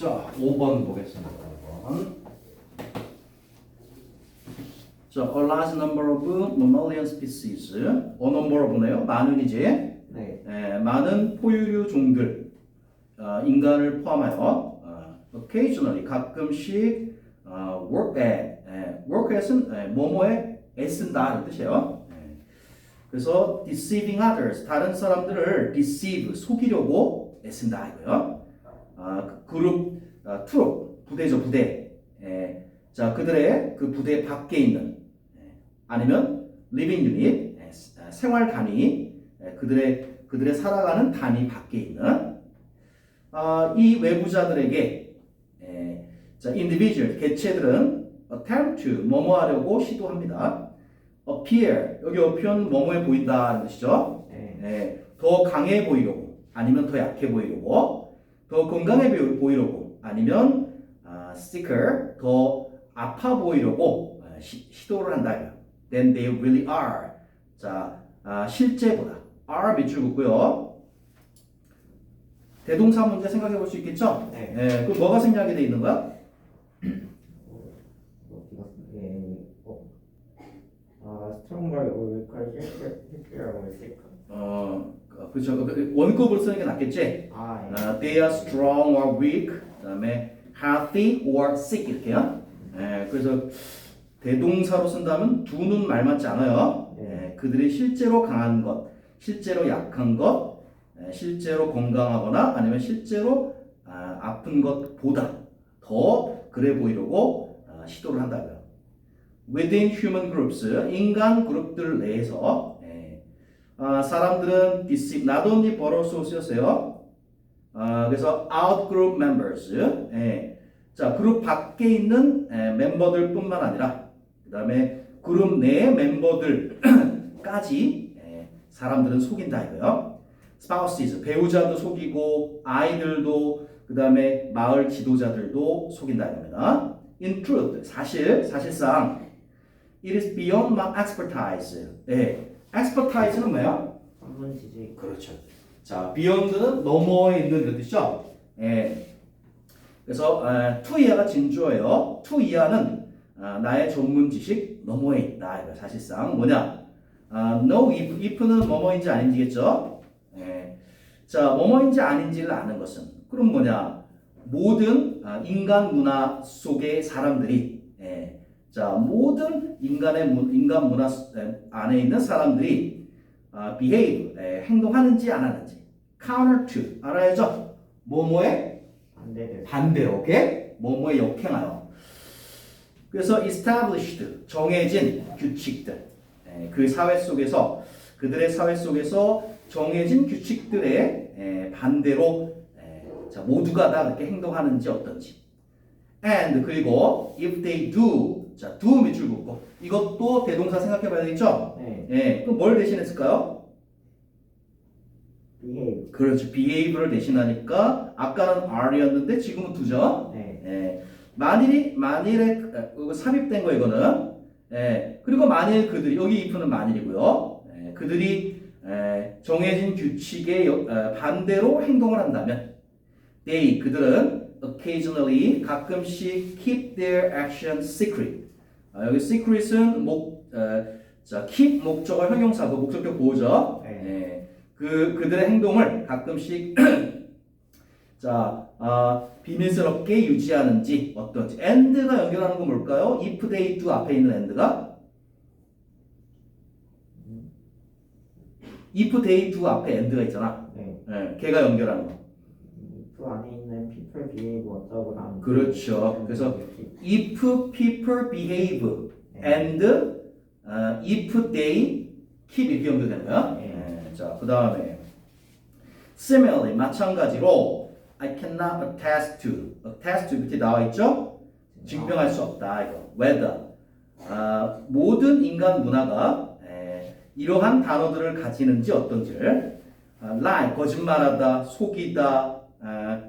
자, 5번 보겠습니다. 5번. 자, a large number of mammalian species. A number of네요. 많은이지. 네. 많은 포유류 종들, 인간을 포함하여 occasionally 가끔씩 work at, work at은 뭐뭐에 애쓴다 이런 뜻이에요. 그래서 deceiving others, 다른 사람들을 deceive, 속이려고 애쓴다 이거요. 그룹, 트룹, 부대죠 부대. 자, 그들의 그 부대 밖에 있는 아니면 living unit, 생활 단위, 그들의 살아가는 단위 밖에 있는 이 외부자들에게 자, individual, 개체들은 attempt to, 뭐뭐 하려고 시도합니다. appear, 여기 appear는 뭐뭐해 보인다는 뜻이죠. 더 강해 보이려고, 아니면 더 약해 보이려고, 더 건강해 보이려고, 아니면 sicker, 더 아파 보이려고 시도를 한다. Then they really are. 자, 실제보다 are 밑줄 긋고요. 대동사 문제 생각해 볼 수 있겠죠? 네. 그럼 뭐가 생략이 돼 있는 거야? stronger or weaker here or sicker. 그렇죠. 원급으로 쓰는 게 낫겠지? They are strong or weak. 그다음에 healthy or sick 이렇게요. 그래서 대동사로 쓴다면 두는 말 맞지 않아요. 그들이 실제로 강한 것, 실제로 약한 것, 실제로 건강하거나 아니면 실제로 아픈 것보다 더 그래 보이려고 시도를 한다고요. Within human groups, 인간 그룹들 내에서 사람들은 deceive, not only but also 쓰였어요. 그래서 out group members, 자 그룹 밖에 있는 멤버들뿐만 아니라 그 다음에 그룹 내 멤버들까지 사람들은 속인다 이거요. spouses, 배우자도 속이고 아이들도 그 다음에 마을 지도자들도 속인다 이겁니다. In truth, 사실상 it is beyond my expertise. expertise는 뭐야? 전문 지식. 그렇죠. 자, beyond는 너머에 있는 그 뜻이죠. 그래서 to 이하가 진주어예요. to 이하는 나의 전문 지식 너머에 있다. 이거 사실상 뭐냐? no if는 뭐뭐인지 아닌지겠죠. 자, 뭐뭐인지 아닌지를 아는 것은 그럼 뭐냐? 모든 인간 문화 속의 사람들이 자, 모든 인간 문화 안에 있는 사람들이 behave, 행동하는지 안 하는지 counter to, 알아야죠? 뭐뭐에 반대로, 오케이? 뭐뭐에 역행하여. 그래서 established, 정해진 규칙들, 그 사회 속에서 그들의 사회 속에서 정해진 규칙들의 반대로 자, 모두가 다 그렇게 행동하는지 어떤지. And 그리고 if they do, 자, do 밑줄 긋고 이것도 대동사 생각해 봐야 되겠죠? 그럼 뭘 대신했을까요? behave. 그렇죠. behave를 대신하니까 아까는 are였는데 지금은 do죠? 만일에 삽입된 거 이거는. 그리고 만일 그들이, 여기 if는 만일이고요. 그들이 정해진 규칙에 반대로 행동을 한다면 they, 그들은 occasionally, 가끔씩 keep their action secret. 여기 secret은 자, keep 목적어 형용사고 목적격 보호죠. 그들의 행동을 가끔씩 자, 비밀스럽게 유지하는지 어떤지. and가 연결하는 건 뭘까요? if they do 앞에 있는 and가 if they do 앞에 and가 있잖아. 걔가 연결하는 거. 그 안에 있는 people behave 어쩌고라는. 그렇죠. 그래서 if people behave and if they keep 이렇게 연결되는 거야. 자, 그 다음에 similarly, 마찬가지로 I cannot attest to 밑에 나와 있죠? 증명할 수 없다. 이거 whether 모든 인간 문화가 이러한 단어들을 가지는지 어떤지를 lie, 거짓말하다, 속이다,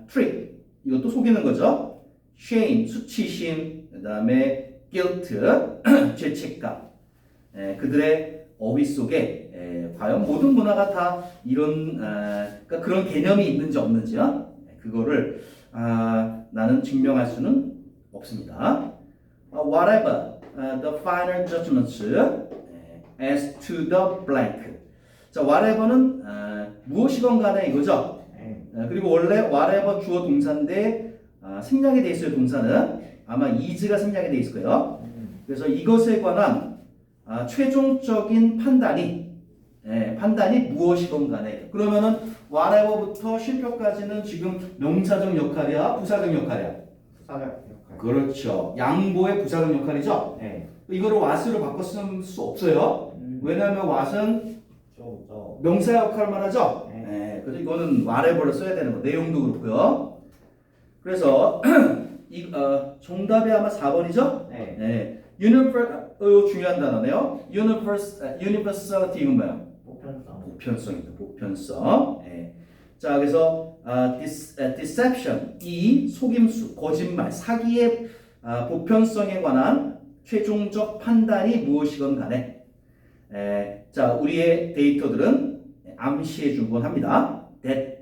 trick, 이것도 속이는 거죠. shame, 수치심, 그 다음에 guilt, 죄책감. 그들의 어휘 속에 과연 모든 문화가 다 이런 그러니까 그런 개념이 있는지 없는지요? 그거를 나는 증명할 수는 없습니다. Whatever the final judgments as to the blank. 자, whatever는 무엇이건 간에 이거죠. 그리고 원래 whatever 주어 동사인데 생략이 돼 있어요. 동사는 아마 is가 생략이 돼 있을 거예요. 그래서 이것에 관한 최종적인 판단이 무엇이건 간에 그러면은 whatever부터 쉼표까지는 지금 명사적 역할이야, 부사적 역할이야. 부사적 역할. 그렇죠. 양보의 부사적 역할이죠. 네. 이거를 what으로 바꿔 쓸 수 없어요. 왜냐하면 what은 저. 명사 역할만 하죠. 네. 그래서 이거는 whatever를 써야 되는 거. 내용도 그렇고요. 그래서 정답이 아마 4번이죠. 네. 중요한 단어네요. universality 이건 뭐야? 보편성. 보편성입니다. 보편성. 자, 그래서 deception 이 속임수, 거짓말, 사기의 보편성에 관한 최종적 판단이 무엇이건 간에 자, 우리의 데이터들은 암시해 주곤 합니다. that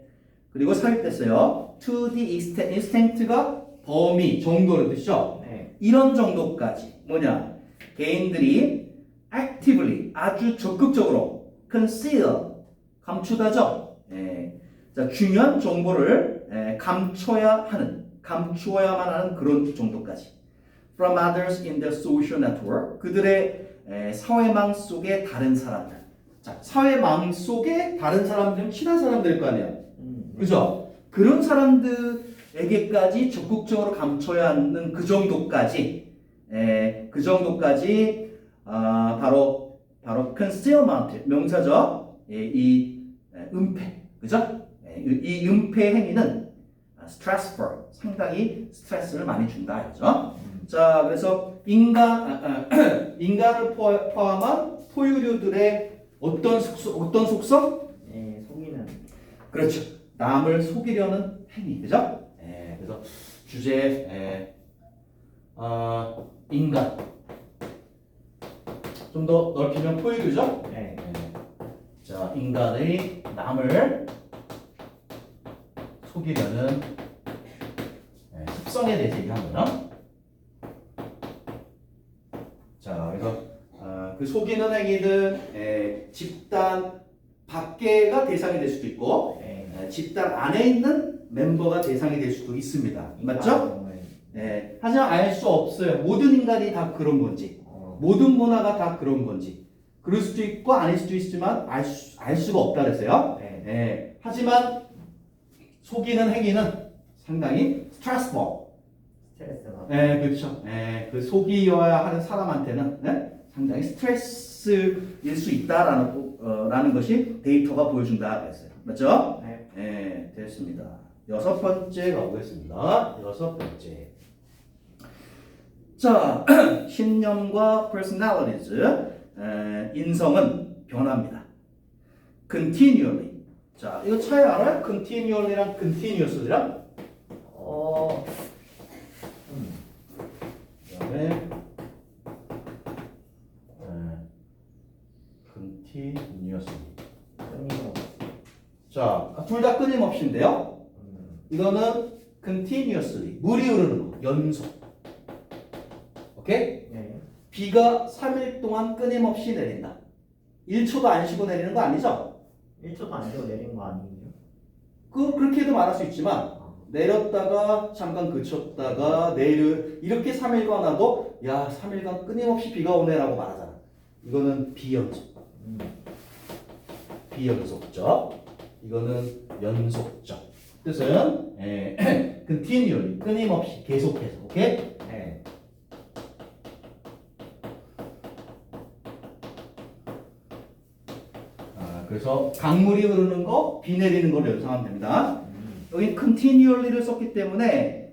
그리고 삽입됐어요. to the extent가 범위, 정도를 뜻이죠. 네. 이런 정도까지 뭐냐? 개인들이 actively 아주 적극적으로 conceal 감추다죠. 자, 중요한 정보를 감추어야만 하는 그런 정도까지. From others in the social network 그들의 사회망 속의 다른 사람들. 자, 사회망 속의 다른 사람들은 친한 사람들일 거 아니에요. 그죠? 그런 사람들에게까지 적극적으로 감춰야 하는 그 정도까지 바로 concealment 명사죠. 이 은폐, 그죠? 이 은폐 행위는 stressful 상당히 스트레스를 많이 준다, 그죠? 자, 그래서 인간을 포함한 포유류들의 어떤 속성? 네, 속이는. 그렇죠. 남을 속이려는 행위, 그죠? 그래서 주제 인간 좀 더 넓히면 포유류죠? 네. 자, 인간의 남을 속이려는 습성에 대해서 얘기한 거예요. 자, 그래서 그 속이는 행위는 집단 밖에가 대상이 될 수도 있고 집단 안에 있는 멤버가 대상이 될 수도 있습니다. 맞죠? 하지만 알 수 없어요. 모든 인간이 다 그런 건지, 모든 문화가 다 그런 건지. 그럴 수도 있고 아닐 수도 있지만 알 수가 없다 그랬어요. 하지만 속이는 행위는 상당히 스트레스풀. 스트레스가. 그렇죠. 그 속이어야 하는 사람한테는 상당히 스트레스일 수 있다라는 것이 데이터가 보여준다 그랬어요. 맞죠? 네. 됐습니다. 6번째 가보겠습니다. 6번째. 자, 신념과 personalities, 인성은 변합니다. continually. 자, 이거 차이 알아요? continually랑 continuously랑? 그다음에 continuously. 자, 둘 다 끊임없이인데요. 이거는 continuously, 물이 흐르는 거, 연속. 오케이? 네. 비가 3일 동안 끊임없이 내린다. 1초도 안 쉬고 내리는 거 아니죠? 1초도 안 쉬고 내린 거 아니에요? 그렇게도 말할 수 있지만 내렸다가 잠깐 그쳤다가 이렇게 3일간 나도 야 3일간 끊임없이 비가 오네라고 말하잖아. 이거는 비연속. 비연속적. 이거는 연속적. 뜻은 continually 끊임없이 계속해서. 오케이? 네. 그래서 강물이 흐르는 거, 비 내리는 걸 연상하면 됩니다. 여기 continually를 썼기 때문에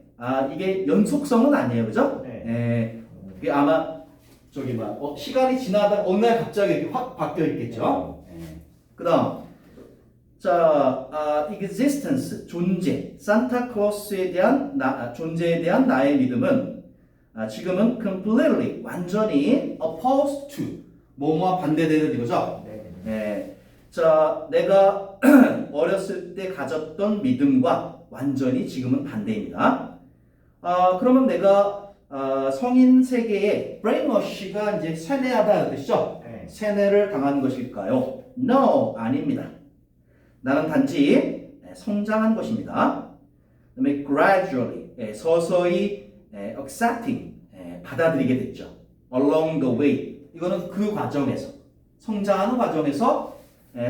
이게 연속성은 아니에요, 그죠? 네. 이게 아마 시간이 지나다 어느 날 갑자기 이렇게 확 바뀌어 있겠죠. 그다음 자, existence 존재, 산타클로스에 대한 존재에 대한 나의 믿음은 지금은 completely 완전히 opposed to 뭐뭐와 반대되는 이거죠. 네. 자, 내가 얘는 어렸을 때 가졌던 믿음과 완전히 지금은 반대입니다. 그러면 내가 성인 세계에 brainwash가 이제 세뇌하다는 뜻이죠. 네. 세뇌를 당한 것일까요? No, 아닙니다. 나는 단지 성장한 것입니다. 그다음에 gradually, 서서히 accepting, 받아들이게 됐죠. Along the way, 이거는 그 과정에서, 성장하는 과정에서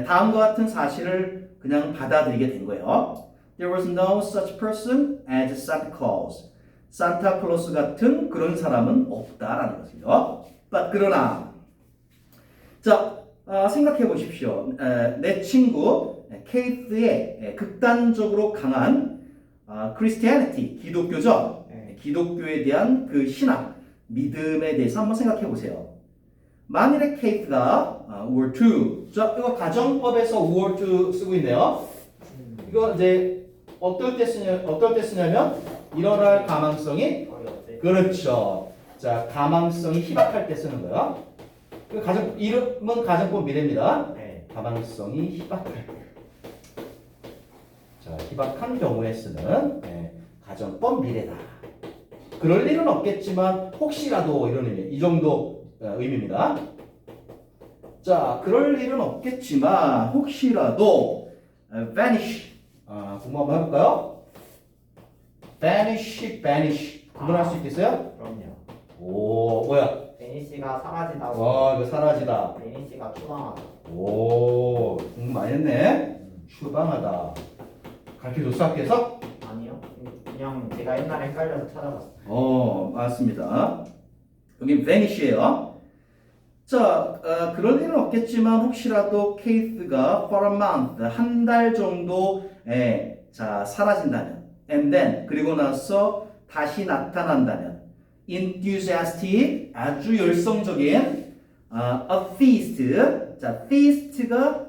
다음과 같은 사실을 그냥 받아들이게 된 거예요. There was no such person as Santa Claus. 산타클로스 같은 그런 사람은 없다라는 것이죠. But 그러나, 자, 생각해 보십시오. 내 친구 케이스의 극단적으로 강한 Christianity, 기독교죠. 네. 기독교에 대한 그 신앙, 믿음에 대해서 한번 생각해 보세요. 만일에 케이스가 were to, 자, 이거 가정법에서 were to 쓰고 있네요. 이거 이제 어떨 때 쓰냐면 일어날 가망성이 거의 없대. 그렇죠. 자, 가망성이 희박할 때 쓰는 거예요. 그 이름은 가정법 미래입니다. 네. 가망성이 희박할 때. 자, 희박한 경우에 쓰는 가정법 미래다. 그럴 일은 없겠지만 혹시라도 이런 의미, 이 정도 의미입니다. 자, 그럴 일은 없겠지만 혹시라도 vanish. 공부 한번 해볼까요? vanish. 구분할 수 있겠어요? 그럼요. 오, 뭐야? 베니시가 사라지다고. 와, 이거 사라지다. 베니시가 추방하다. 오, 공부 많이 했네. 추방하다. 가르쳐줬어, 학교에서? 아니요. 그냥 제가 옛날에 헷갈려서 찾아봤어요. 맞습니다. 여기 vanish예요. 자, 그럴 일은 없겠지만 혹시라도 케이스가 for a month, 한 달 정도 자, 사라진다면 and then, 그리고 나서 다시 나타난다면 enthusiastic, 아주 열성적인 a feast, 자, feast가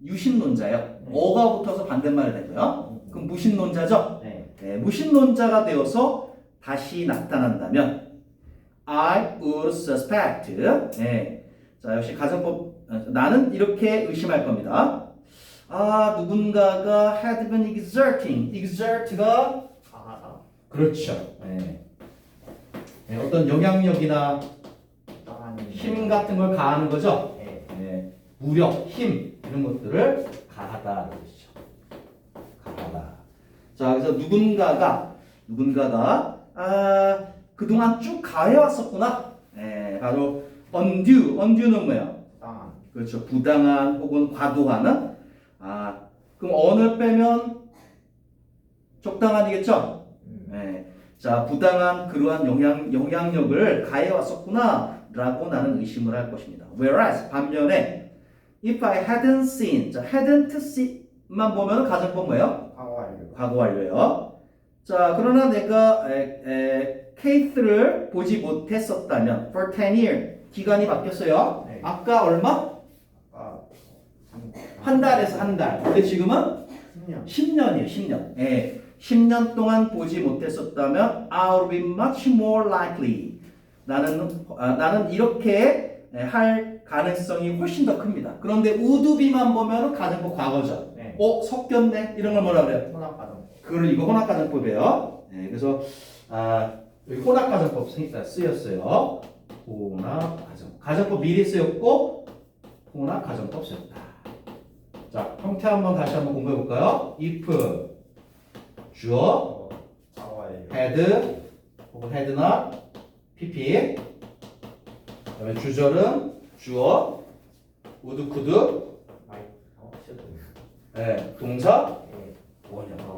유신론자예요. 어가 붙어서 반대말이 되고요. 그럼 무신론자죠? 네. 무신론자가 되어서 다시 나타난다면 I would suspect. 자, 역시 가정법, 나는 이렇게 의심할 겁니다. 누군가가 had been exert가 강하다. 그렇죠. 어떤 영향력이나 적당한 힘 같은 걸 가하는 거죠. 네. 무력, 힘 이런 것들을 가하다는 뜻이죠. 가하다. 자, 그래서 누군가가 그동안 쭉 가해왔었구나. 바로 undue는 뭐예요? 적당한. 그렇죠. 부당한 혹은 과도한. 그럼 언을 빼면 적당한이겠죠? 자, 부당한 그러한 영향력을 가해왔었구나라고 나는 의심을 할 것입니다. Whereas 반면에 if I hadn't seen, 자, hadn't seen만 보면 가정법 뭐예요? 과거 완료. 과거 완료예요. 자, 그러나 내가 케이스를 보지 못했었다면 for 10 years 기간이 바뀌었어요. 네. 아까 얼마? 한 달에서 한 달. 근데 지금은 10년. 10년이에요. 10년. 10년 동안 보지 못했었다면 I would be much more likely. 나는 이렇게 할 가능성이 훨씬 더 큽니다. 그런데 would be만 보면 가정법 과거죠. 네. 섞였네. 이런 걸 뭐라 그래요? 혼합가정. 이거 혼합가정법이에요. 그래서 여기 혼합가정법 쓰였어요. 가정법 미리 쓰였고 혼합가정법 쓰였다. 자, 형태 다시 한번 공부해 볼까요? if 주어 과거 완료. had 혹은 had not pp. 그다음에 주절은 주어 would could 슈드. 동사 네. 원형.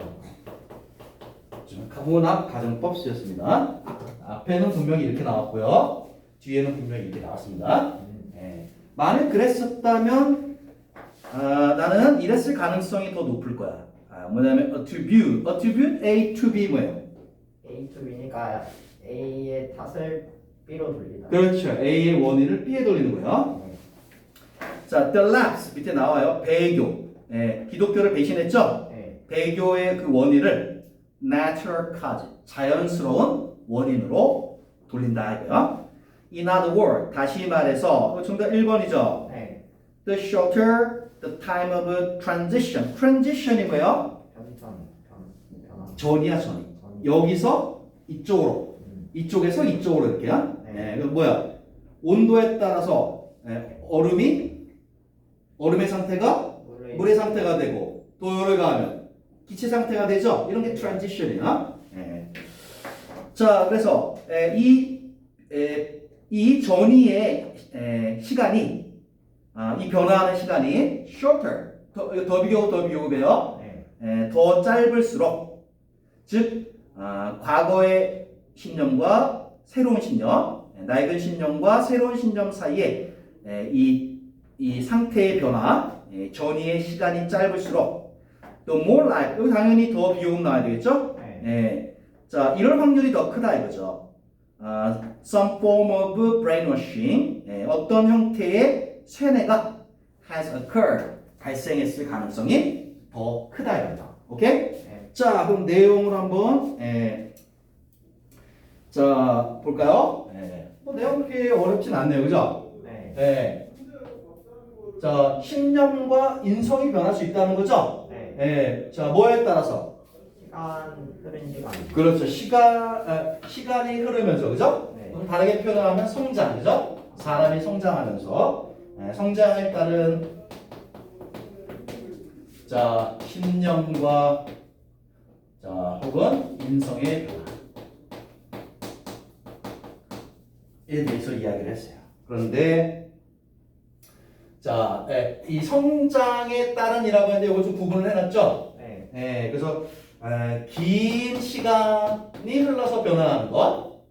혼합 가정법 쓰였습니다. 앞에는 분명히 이렇게 나왔고요. 뒤에는 분명히 이렇게 나왔습니다. 만약 그랬었다면 나는 이랬을 가능성이 더 높을 거야. 뭐냐면 attribute A to B 뭐예요? A to B니까 A의 탓을 B로 돌리다. 그렇죠. A의 원인을 B에 돌리는 거예요. 자, the lapse 밑에 나와요. 배교. 기독교를 배신했죠? 네. 배교의 그 원인을 natural cause, 자연스러운 원인으로 돌린다 이거요. In other words, 다시 말해서 정답 1번이죠. 네. The shorter the time of transition. transition이 뭐예요? 변화. 전이야, 전이. 여기서 이쪽으로, 이쪽에서 이쪽으로 이렇게요. 네. 그 뭐야? 온도에 따라서 얼음의 상태가 물의 상태가 되고 또 열을 가하면 기체 상태가 되죠. 이런 게 트랜지션이야. 자, 그래서 이 전이의 시간이 이 변화하는 시간이 shorter, 더 비교급이에요. 더 짧을수록 즉 과거의 신념과 새로운 신념, 낡은 신념과 새로운 신념 사이에 이 상태의 변화, 전이의 시간이 짧을수록 the more like, 여기 당연히 더 비교급 나와야 되겠죠? 자, 이럴 확률이 더 크다 이거죠. Some form of brainwashing, 어떤 형태의 쇠뇌가 has occurred, 발생했을 가능성이 더 크다 이거죠. 오케이? 자, 그럼 내용을 한번 자 볼까요? 뭐 내용 그렇게 어렵진 않네요, 그죠? 자, 신념과 인성이 변할 수 있다는 거죠? 자, 뭐에 따라서? 흐른 시간. 그렇죠. 시간이 흐르면서, 그죠? 다르게 표현하면 성장, 그죠? 사람이 성장하면서 성장에 따른 자 신념과 자 혹은 인성의 변화에 대해서 이야기를 했어요. 그런데 자, 이 성장에 따른이라고 했는데 이거 좀 구분을 해놨죠? 그래서 긴 시간이 흘러서 변화하는 것,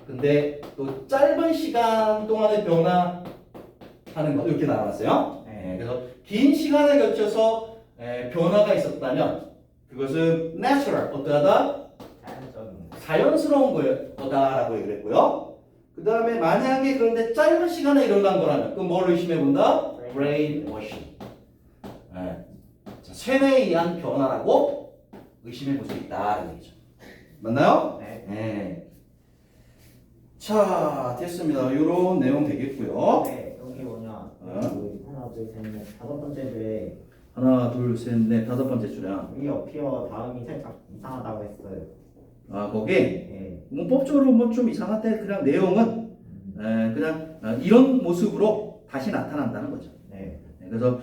근데 또 짧은 시간 동안에 변화하는 것 이렇게 나눠놨어요. 그래서 긴 시간에 걸쳐서 변화가 있었다면 그것은 natural, 어떠하다? 자연스러운 거다라고 얘기를 했고요. 그 다음에 만약에 그런데 짧은 시간에 일어난 거라면 그럼 뭘 의심해 본다? brainwashing. 쇠뇌에 의한 변화라고 의심해 볼 수 있다는 얘기죠. 맞나요? 자, 됐습니다. 이런 내용 되겠고요. 여기 뭐냐? 하나, 둘, 셋, 넷, 다섯 번째 주에 하나, 둘, 셋, 넷, 다섯 번째 줄이야. 위 어피어 다음이 살짝 이상하다고 했어요. 거기 문법적으로 뭐 좀 이상한데 그냥 내용은 그냥 이런 모습으로 다시 나타난다는 거죠. 그래서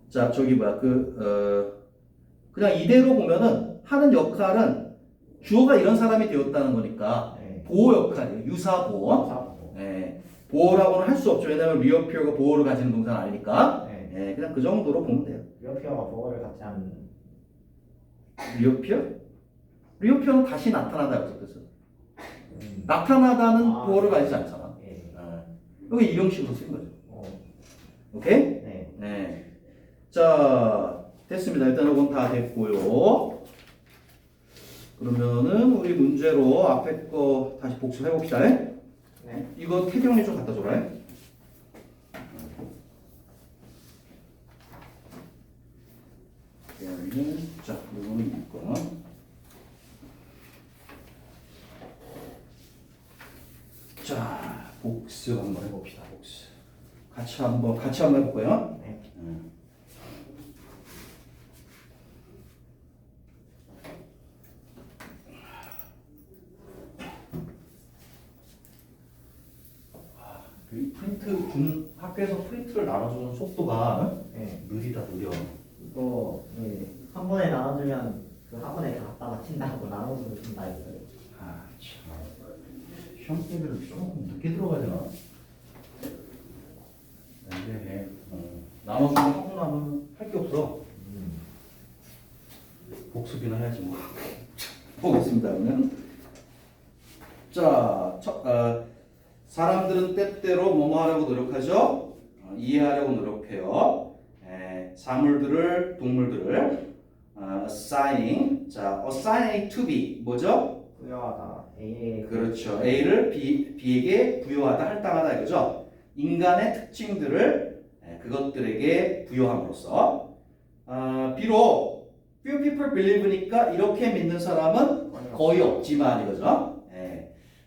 자 저기 뭐야 그냥 이대로 보면은 하는 역할은 주어가 이런 사람이 되었다는 거니까 보호 역할이에요. 유사 보호. 보호라고는 할 수 없죠. 왜냐하면 리어피어가 보호를 가지는 동사는 아니니까. 그냥 그 정도로 보면 돼요. 리어피어가 보호를 갖지 않는. 리어피어? 리어피어는 다시 나타나다고 뜻은. 나타나다는 보호를 가지지 않잖아. 여기 이런 식으로 쓴 거죠. 오케이? 자, 됐습니다. 일단 이건 다 됐고요. 그러면은 우리 문제로 앞에 거 다시 복습해 봅시다. 이거 태경이 좀 갖다 줘라. 자, 이거 이거. 자, 복습 한번 해봅시다. 복습. 같이 한번 해볼까요? 프린트 학교에서 프린트를 나눠주는 속도가 느리다 느려. 이거 한 번에 나눠주면 그 한 번에 다 갖다 맞힌다고 나눠주면 준다 했어요. 참. 시험 때를 조금 늦게 들어가야 되나? 네. 나눠주면 하고 나면 할 게 없어. 복습이나 해야지 뭐. 보겠습니다. 그러면 자, 사람들은 때때로 뭐뭐 하려고 노력하죠? 이해하려고 노력해요. 사물들을, 동물들을 assigning, 자, assigning to B 뭐죠? 부여하다. A에 그렇죠. A를 B에게 부여하다, 할당하다 이거죠. 인간의 특징들을 그것들에게 부여함으로써 비록 few people believe니까 이렇게 믿는 사람은 거의 없지만 이거죠.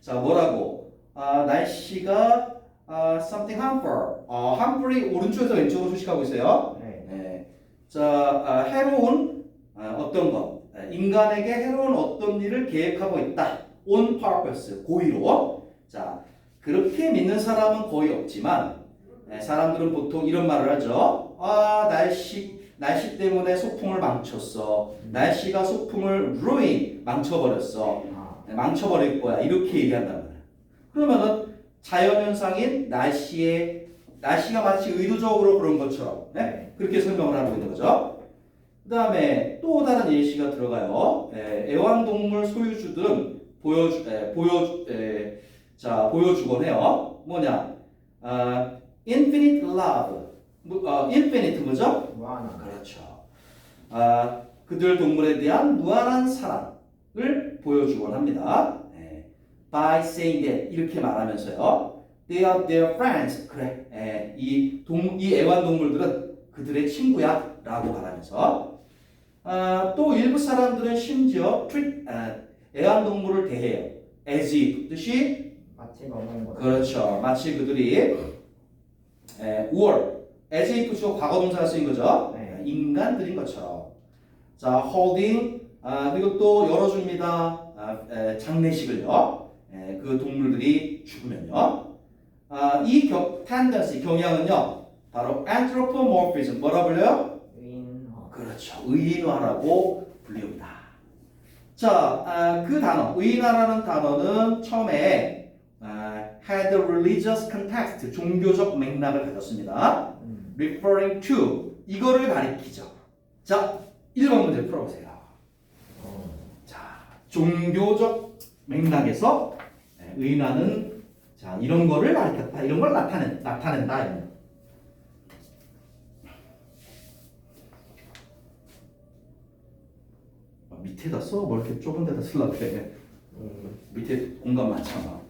자, 뭐라고? 날씨가 something harmful. harmful이 오른쪽에서 왼쪽으로 수식하고 있어요. 네. 네. 자, 해로운 어떤 것, 인간에게 해로운 어떤 일을 계획하고 있다. on purpose, 고의로. 자, 그렇게 믿는 사람은 거의 없지만 사람들은 보통 이런 말을 하죠. 날씨 때문에 소풍을 망쳤어. 날씨가 소풍을 ruin, 망쳐버렸어. 망쳐버릴 거야. 이렇게 얘기한단 말이야. 그러면은 자연현상인 날씨가 마치 의도적으로 그런 것처럼 그렇게 설명을 하고 있는 거죠. 그 다음에 또 다른 예시가 들어가요. 애완동물 소유주들은 보여주곤 해요. 뭐냐? infinite love. infinite 뭐죠? 무한한. 그렇죠. 그들 동물에 대한 무한한 사랑을 보여주곤 합니다. By saying that 이렇게 말하면서요. They are their friends. 그래. 이 애완동물들은 그들의 친구야라고 말하면서 또 일부 사람들은 심지어 애완동물을 대해요. as if 뜻이 마치 먹는 거. 그렇죠. 마치 그들이 were as if 뜻이 과거 동사가 쓰인 거죠. 네. 인간들인 것처럼. 자, holding 그리고 또 열어줍니다. 장례식을요. 그 동물들이 죽으면요. 이 tendency 경향은요. 바로 anthropomorphism 뭐라 불려요? 의인화. 그렇죠. 의인화라고 불립니다. 자, 그 단어 의인화라는 단어는 처음에 had a religious context 종교적 맥락을 가졌습니다. referring to 이거를 가리키죠. 자, 1번 문제 풀어보세요. 자, 종교적 맥락에서 의인화는 자 이런 거를 가리켰다. 이런 걸 나타낸다. 이런 거. 밑에다 써? 뭐 이렇게 좁은 데다 쓰려고 그래. 밑에 공간 많잖아.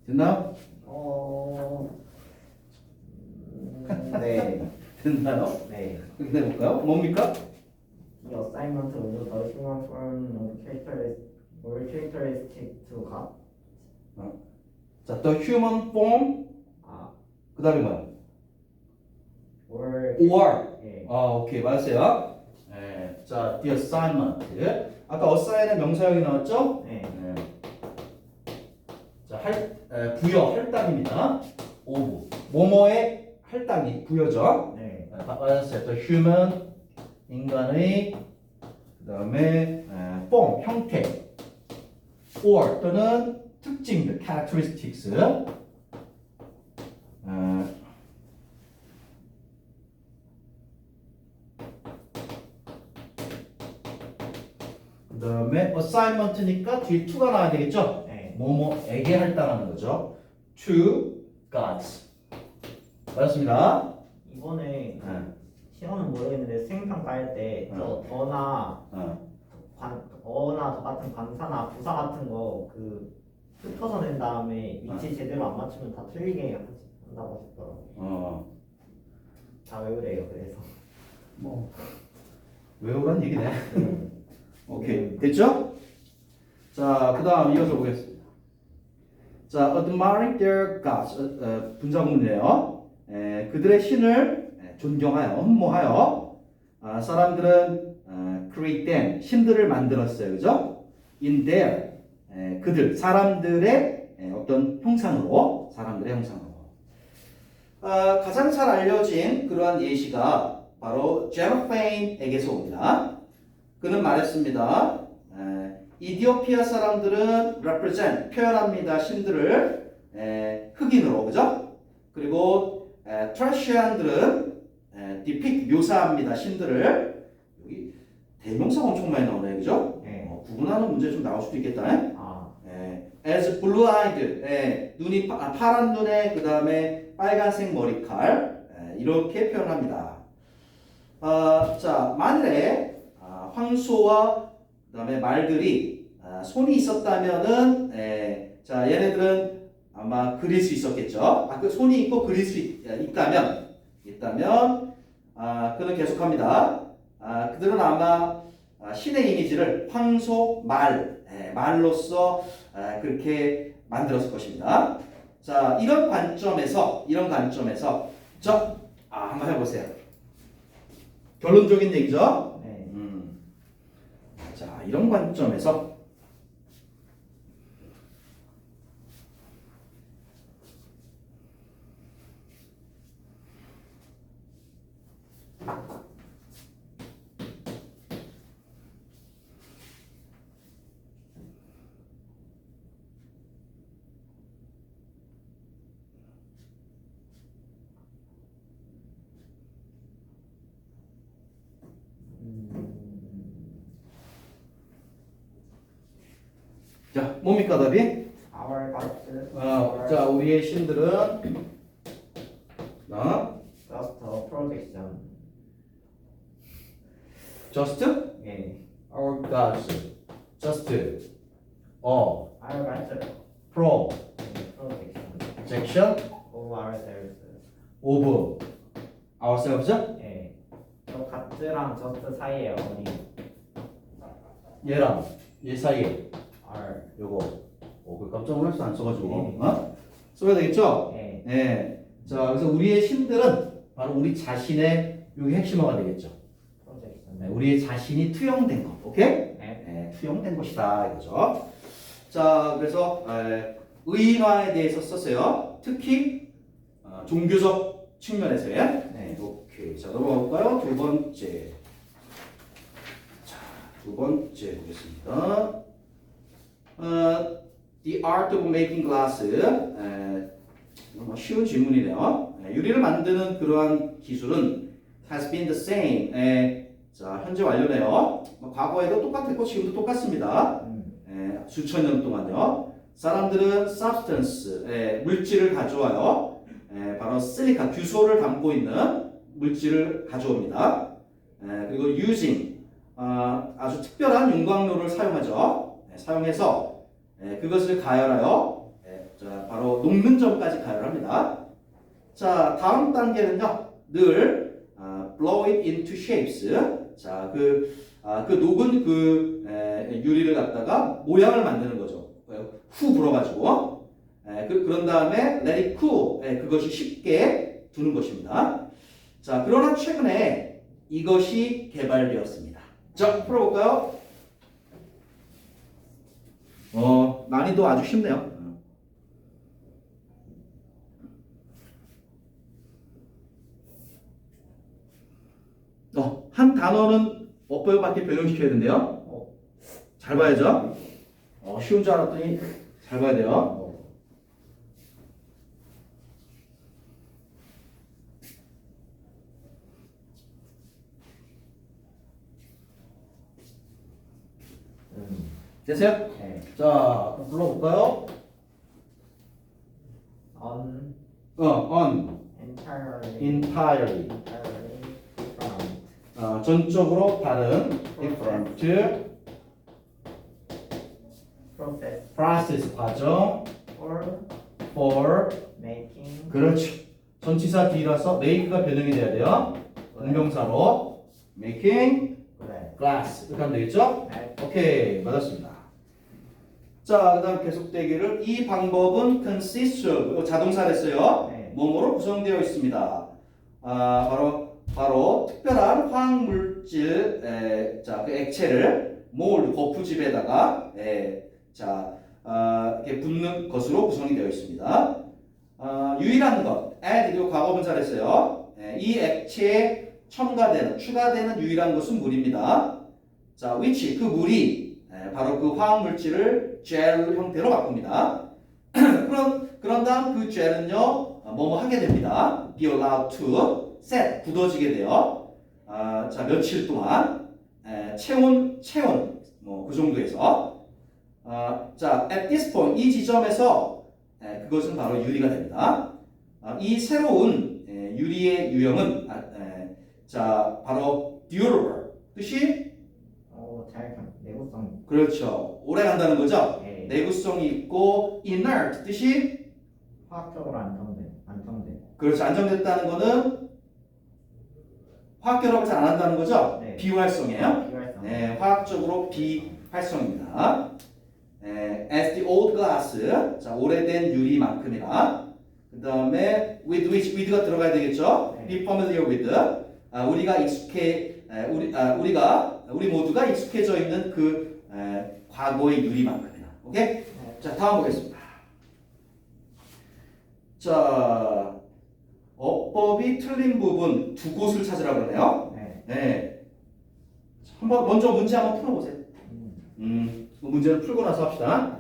됐나요? 네. 됐나요? 네. 확인해 볼까요? 뭡니까? The assignment was the human form of characteristic to God. 자, the human form. 그 다음에 뭐야? or. 예. 오케이, 맞았어요. 자, the assignment. 아까 assign의 명사형이 나왔죠? 네. 자, 부여, 할당입니다. of. 뭐뭐의 할당이 부여죠? 네. 맞았어요. the human, 인간의, 그 다음에 form, 형태. or 또는 특징들, characteristics. 그 다음에 assignment니까 뒤에 to가 나와야 되겠죠? 네. 뭐뭐에게 할당하는 거죠. to gods. 맞습니다. 이번에 시간은 모르겠는데 수행평가 할 때 저 더나 어나 더 같은 관사나 부사 같은 거 그 흩어서 낸 다음에 위치 제대로 안 맞추면 다 틀리게 한다고 하셨더라고요. 다 외우래요. 그래서 뭐 외우란 얘기네. 오케이, 됐죠? 자, 그 다음 이어서 보겠습니다. 자, admiring their gods, 분자문이에요. 그들의 신을 존경하여, 흠모하여, 사람들은 create them, 신들을 만들었어요. 그죠? in their, 그들, 사람들의 어떤 형상으로, 사람들의 형상으로. 가장 잘 알려진 그러한 예시가 바로 제노페인에게서 옵니다. 그는 말했습니다. 이디오피아 사람들은 represent, 표현합니다. 신들을 흑인으로, 그죠? 그리고 트라시안들은 depict, 묘사합니다. 신들을. 여기 대명사가 엄청 많이 나오네, 그죠? 구분하는 문제 좀 나올 수도 있겠다. as blue-eyed, 눈이 파란 눈에 그 다음에 빨간색 머리칼, 이렇게 표현합니다. 자, 만일에 황소와 그 다음에 말들이 손이 있었다면은, 자, 얘네들은 아마 그릴 수 있었겠죠. 그 손이 있고 그릴 수 있다면, 그는 계속합니다. 그들은 아마 신의 이미지를 황소, 말로서 그렇게 만들었을 것입니다. 자, 이런 관점에서, 자, 한번 해보세요. 결론적인 얘기죠. 자, 이런 관점에서 자, 뭡니까 답이? Our gods 자, 우리의 신들은 just a projection. just our gods just Our gods projection of ourselves. of ourselves. 저 갓즈랑 저스트 사이에 어디 얘랑 얘 사이에 are. 요거 그 깜짝 놀라서 안 써가지고 써야 되겠죠? 자, 그래서 우리의 신들은 바로 우리 자신의 여기 핵심어가 되겠죠. 우리의 자신이 투영된 것, 오케이? 투영된 것이다 이거죠. 자, 그래서 의인화에 대해서 썼어요. 특히 종교적 측면에서요. 오케이. 자, 넘어가 볼까요? 두 번째. 자, 두 번째 보겠습니다. The art of making glass. 쉬운 질문이네요. 유리를 만드는 그러한 기술은 has been the same. 자, 현재 완료네요. 과거에도 똑같았고 지금도 똑같습니다. 수천 년 동안요. 사람들은 substance, 물질을 가져와요. 바로 실리카, 규소를 담고 있는 물질을 가져옵니다. 그리고 using, 아주 특별한 윤곽로를 사용하죠. 사용해서 그것을 가열하여 자, 바로 녹는 점까지 가열합니다. 자, 다음 단계는요. 늘 blow it into shapes. 자, 그 녹은 유리를 갖다가 모양을 만드는 거죠. 후 불어가지고 그런 다음에 let it cool. 그것이 쉽게 두는 것입니다. 자, 그러나 최근에 이것이 개발되었습니다. 자, 풀어볼까요? 난이도 아주 쉽네요. 한 단어는 어법밖에 변형시켜야 된대요. 잘 봐야죠. 쉬운 줄 알았더니 잘 봐야 돼요. 됐어요? 자, 그럼 불러볼까요? On on entirely entirely 전적으로 다른 different process 과정 for making 그렇죠. 전치사 뒤라서 make가 변형이 돼야 돼요. 동명사로 making 그래. glass 이렇게 하면 되겠죠? 네. 오케이 맞았습니다. 자 그다음 계속되기를 이 방법은 consists of 자동사 됐어요. 네. 뭐뭐로 구성되어 있습니다. 바로 특별한 화학 물질 자 그 액체를 몰 거푸집에다가 이렇게 붓는 것으로 구성이 되어 있습니다. 유일한 것 add 이거 과거분사 됐어요. 이 액체에 첨가되는 추가되는 유일한 것은 물입니다. 자 which 그 물이 바로 그 화학 물질을 젤 형태로 바꿉니다. 그런 다음 그 젤은요 뭐뭐 하게 됩니다. be allowed to set 굳어지게 돼요. 자 며칠 동안 체온 뭐 그 정도에서 자 at this point 이 지점에서 그것은 바로 유리가 됩니다. 이 새로운 유리의 유형은 자 바로 durable 뜻이 잘 내구성. 그렇죠 오래 간다는 거죠. 네. 내구성이 있고 inert 뜻이 화학적으로 안정돼. 그렇죠 안정됐다는 거는 화학 결합을 잘 안 한다는 거죠. 네. 비활성이에요. 비활성. 네, 화학적으로 비활성입니다. as the old glass, 자 오래된 유리만큼이나 그 다음에 with가 들어가야 되겠죠. 네. be familiar with, 우리가 우리 모두가 익숙해져 있는 그 과거의 유리만큼이나. 오케이? 네. 자 다음 보겠습니다. 자 어법이 틀린 부분 두 곳을 찾으라고 그러네요. 네. 네. 한번 먼저 문제 한번 풀어보세요. 그 문제를 풀고 나서 합시다.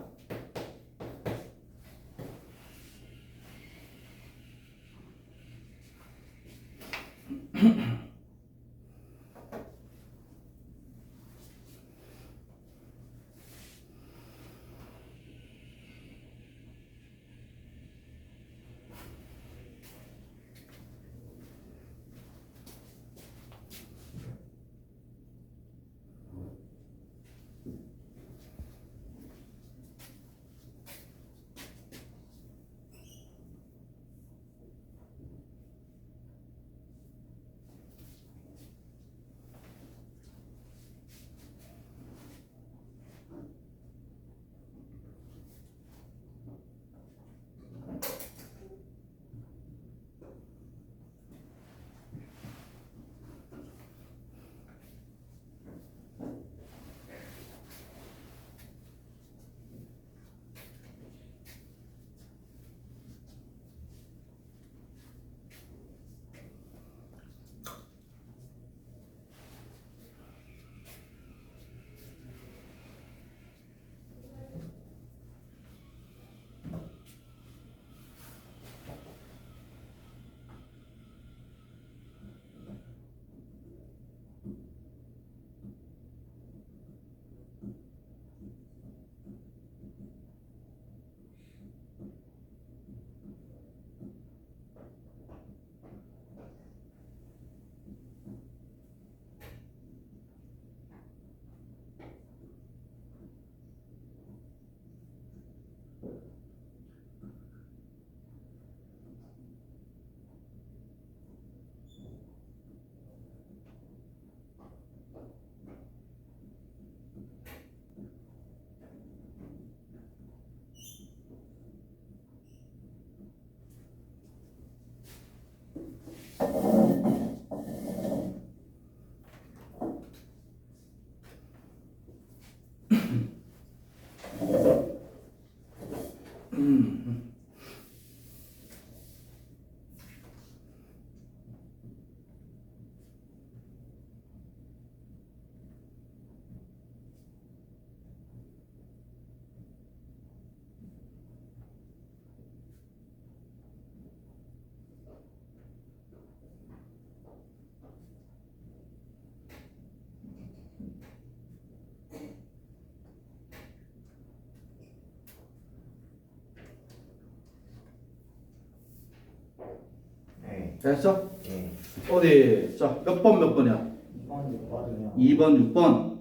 네. 됐어? 네. 어디? 자, 몇 번이야? 2번 6번이요. 2번, 6번.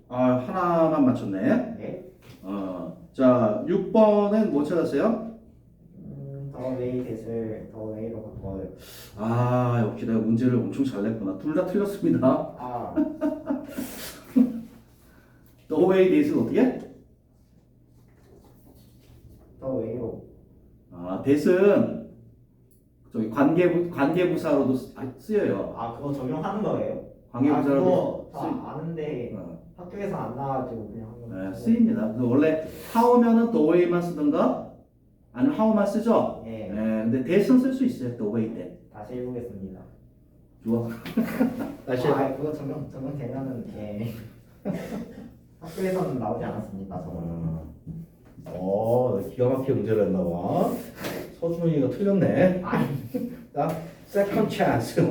하나만 맞췄네. 네? 자, 6번은 뭐 찾았어요? 더 웨이 대을 더 웨이로 바꿔요. 역시 내가 문제를 엄청 잘 냈구나. 둘 다 틀렸습니다. 아, The way this는 어떻게? 더 웨이로. that은 저기 관계부사로도 쓰여요. 아, 그거 적용하는 거예요? 관계부사로도 그거 다 아는데 학교에서 안 나와가지고 그냥 한 건. 쓰입니다. 그래서 원래 how면은 the way만 쓰든가 아니면 how만 쓰죠. 예. 근데 that은 쓸 수 있어요. the way that. 다시 해보겠습니다. 좋아. 다시 그거 적용되면은 예. 학교에서는 나오지 않았습니다. 저거는. 기가 막히게 문제를 했나 봐. 서준이가 틀렸네. 자, second chance.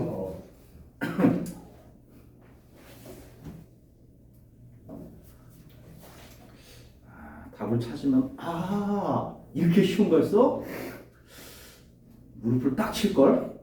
답을 찾으면 이렇게 쉬운 걸 써? 무릎을 딱 칠 걸?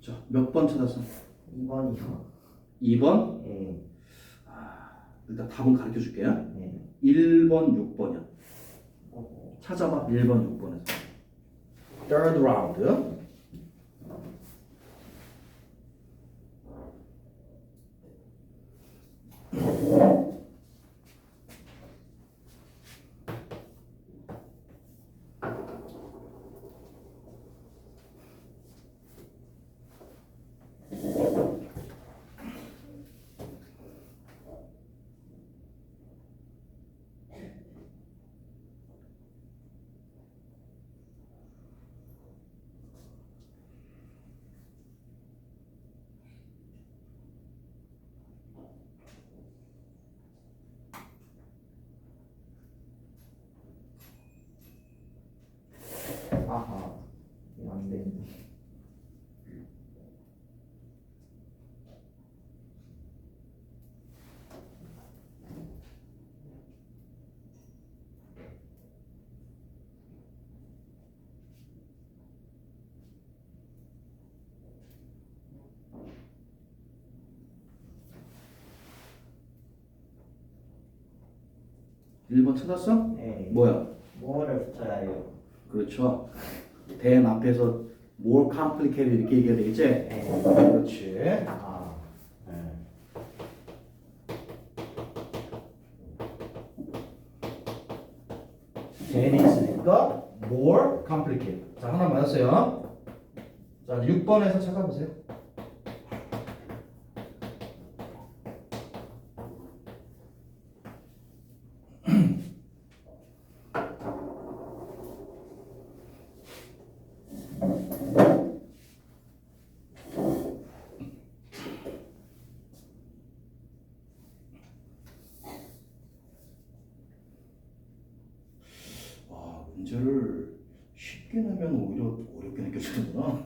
자, 몇 번 찾았어? 2번이요. 2번? 예. 일단 답은 가르쳐 줄게요. 네. 1번, 6번이야. 어, 찾아봐. 1번, 6번에서. Third round. 1번 찾았어? 네. 뭐야? 뭐를 붙여야 해요? 그렇죠. than 앞에서 more complicated 이렇게 얘기해야 되겠지? 네. 그렇지. 아, than이 있으니까 more complicated. 자, 하나 맞았어요. 자, 6번에서 찾아보세요. 아, 문제를 쉽게 내면 오히려 어렵게 느껴지는구나.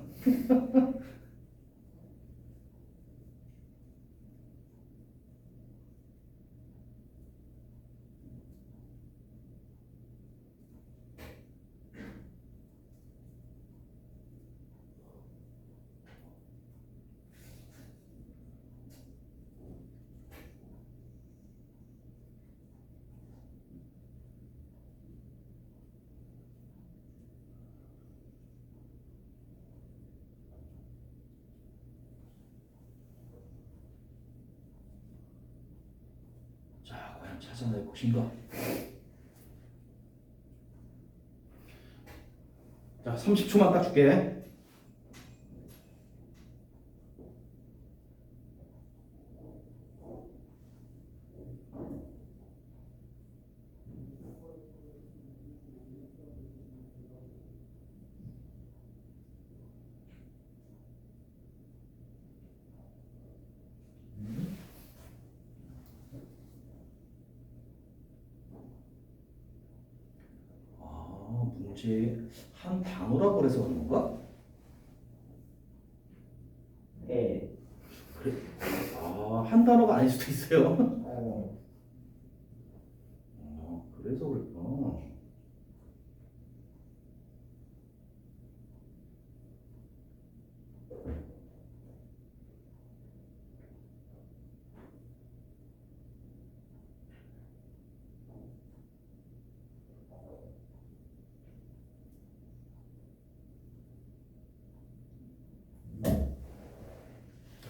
자, 과연 찾아낼 것인가? 자, 30초만 딱 줄게. 아, 문제 한 단어라고 그래서 그런 건가? 네. 그래. 아, 한 단어가 아닐 수도 있어요. 그래서 그랬구나.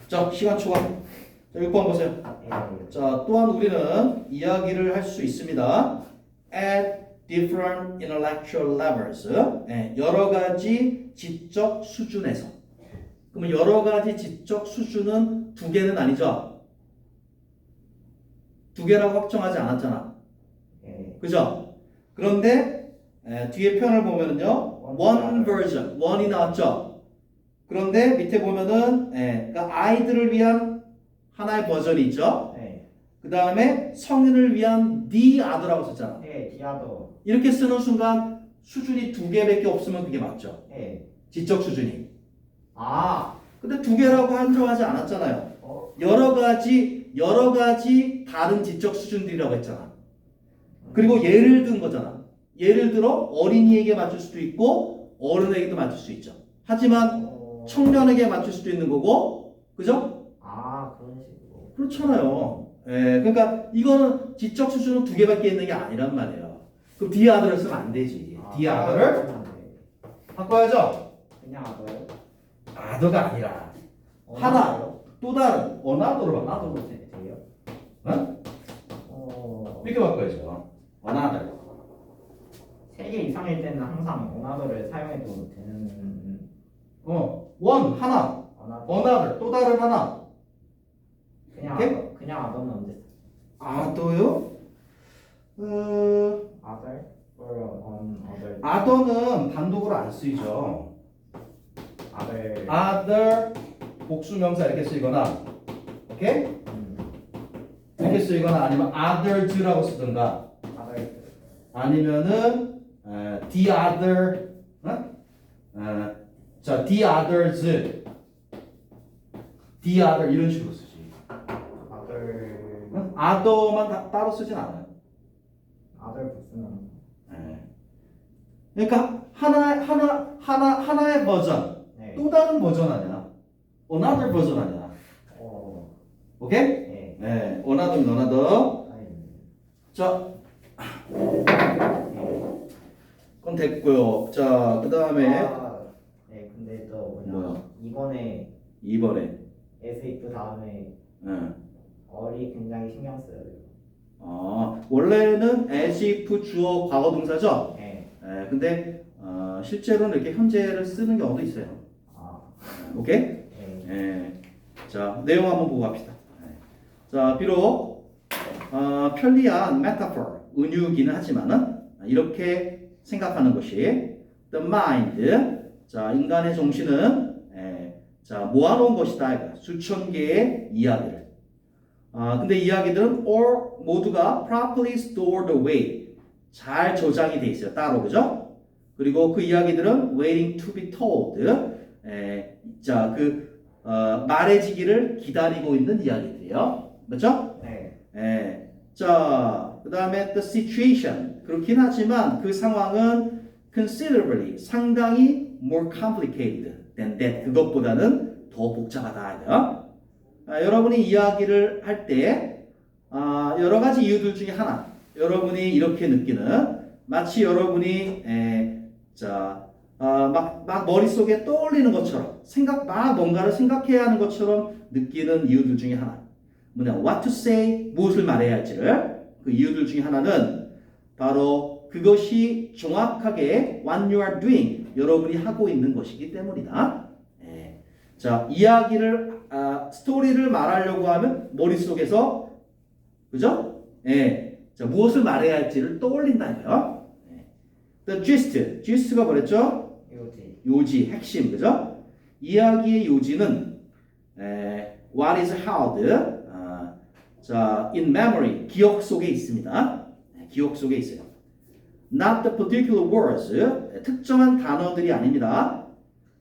자, 시간 초과. 자, 6번 보세요. 네. 자, 또한 우리는 이야기를 할 수 있습니다. At different intellectual levels. 예, 여러 가지 지적 수준에서. 그러면 여러 가지 지적 수준은 두 개는 아니죠? 두 개라고 확정하지 않았잖아. 네. 그죠? 그런데 뒤에 표현을 보면은요. one version, one이 나왔죠? 그런데 밑에 보면은 그러니까 아이들을 위한 하나의 버전이 있죠? 네. 그 다음에 성인을 위한 the other라고 썼잖아. 네. 디아도. 이렇게 쓰는 순간 수준이 두 개밖에 없으면 그게 맞죠. 네. 지적 수준이. 아. 근데 두 개라고 한정하지 않았잖아요. 여러 가지 다른 지적 수준들이라고 했잖아. 그리고 예를 든 거잖아. 예를 들어 어린이에게 맞출 수도 있고 어른에게도 맞출 수 있죠. 하지만 청년에게 맞출 수도 있는 거고, 그죠? 아, 그런 식으로. 그렇잖아요. 예, 그러니까 이거는 지적 수준은 두 개밖에 있는 게 아니란 말이에요. 그럼 the other를 쓰면 안 되지. the other를 바꿔야죠. 그냥 아도요? other가 아니라 하나, 또 다른 another로 바꿔. 나도 돼요? 이렇게 바꿔야죠. another. 3개 이상일 때는 항상 어나더를 사용해도 되는. one 하나, another 또 다른 하나. 그냥 아더는 언제? other요? other or on other. other는 단독으로 안 쓰이죠. other 복수명사 이렇게 쓰이거나, 오케이? 이렇게 쓰이거나 아니면 others라고 쓰든가, other. 아니면은 the other, 자 the others, the other 이런 식으로 쓰지. other만 따로 쓰진 않아요. other 복수는. 그러니까 하나의 버전, 네. 또 다른 버전 아니야. another 버전 아니야. 오케이? 네. another. 아니. 자, 그건 됐고요. 자, 그 다음에 네, 근데 또 뭐야? 이번에 2번에 SF 다음에 어리 굉장히 신경 써요. 원래는 as if 주어 과거 동사죠? 네. 근데 실제로는 이렇게 현재를 쓰는 경우도 있어요. 오케이? 네. 자, 내용 한번 보고 갑시다. 자, 비록 편리한 metaphor, 은유기는 하지만은 이렇게 생각하는 것이 the mind, 자, 인간의 정신은 자, 모아놓은 것이다. 이거. 수천 개의 이야기를. 근데 이야기들은 all 모두가 properly stored away, 잘 저장이 돼 있어요. 따로, 그죠? 그리고 그 이야기들은 waiting to be told, 자, 말해지기를 기다리고 있는 이야기들이에요. 맞죠? 네. 자, 그 다음에 the situation. 그렇긴 하지만 그 상황은 considerably, 상당히 more complicated than that. 그것보다는 더 복잡하다. 여러분이 이야기를 할 때 여러 가지 이유들 중에 하나, 여러분이 이렇게 느끼는 마치 여러분이 막 머릿속에 떠올리는 것처럼 막 뭔가를 생각해야 하는 것처럼 느끼는 이유들 중에 하나. what to say, 무엇을 말해야 할지를 그 이유들 중에 하나는 바로 그것이 정확하게 what you are doing, 여러분이 하고 있는 것이기 때문이다. 자, 이야기를 스토리를 말하려고 하면 머릿속에서 그죠? 자, 무엇을 말해야 할지를 떠올린다고요. The gist가 뭐랬죠? 요지, 핵심, 그죠? 이야기의 요지는 what is held, 자, in memory, 기억 속에 있습니다. 기억 속에 있어요. Not the particular words, 특정한 단어들이 아닙니다.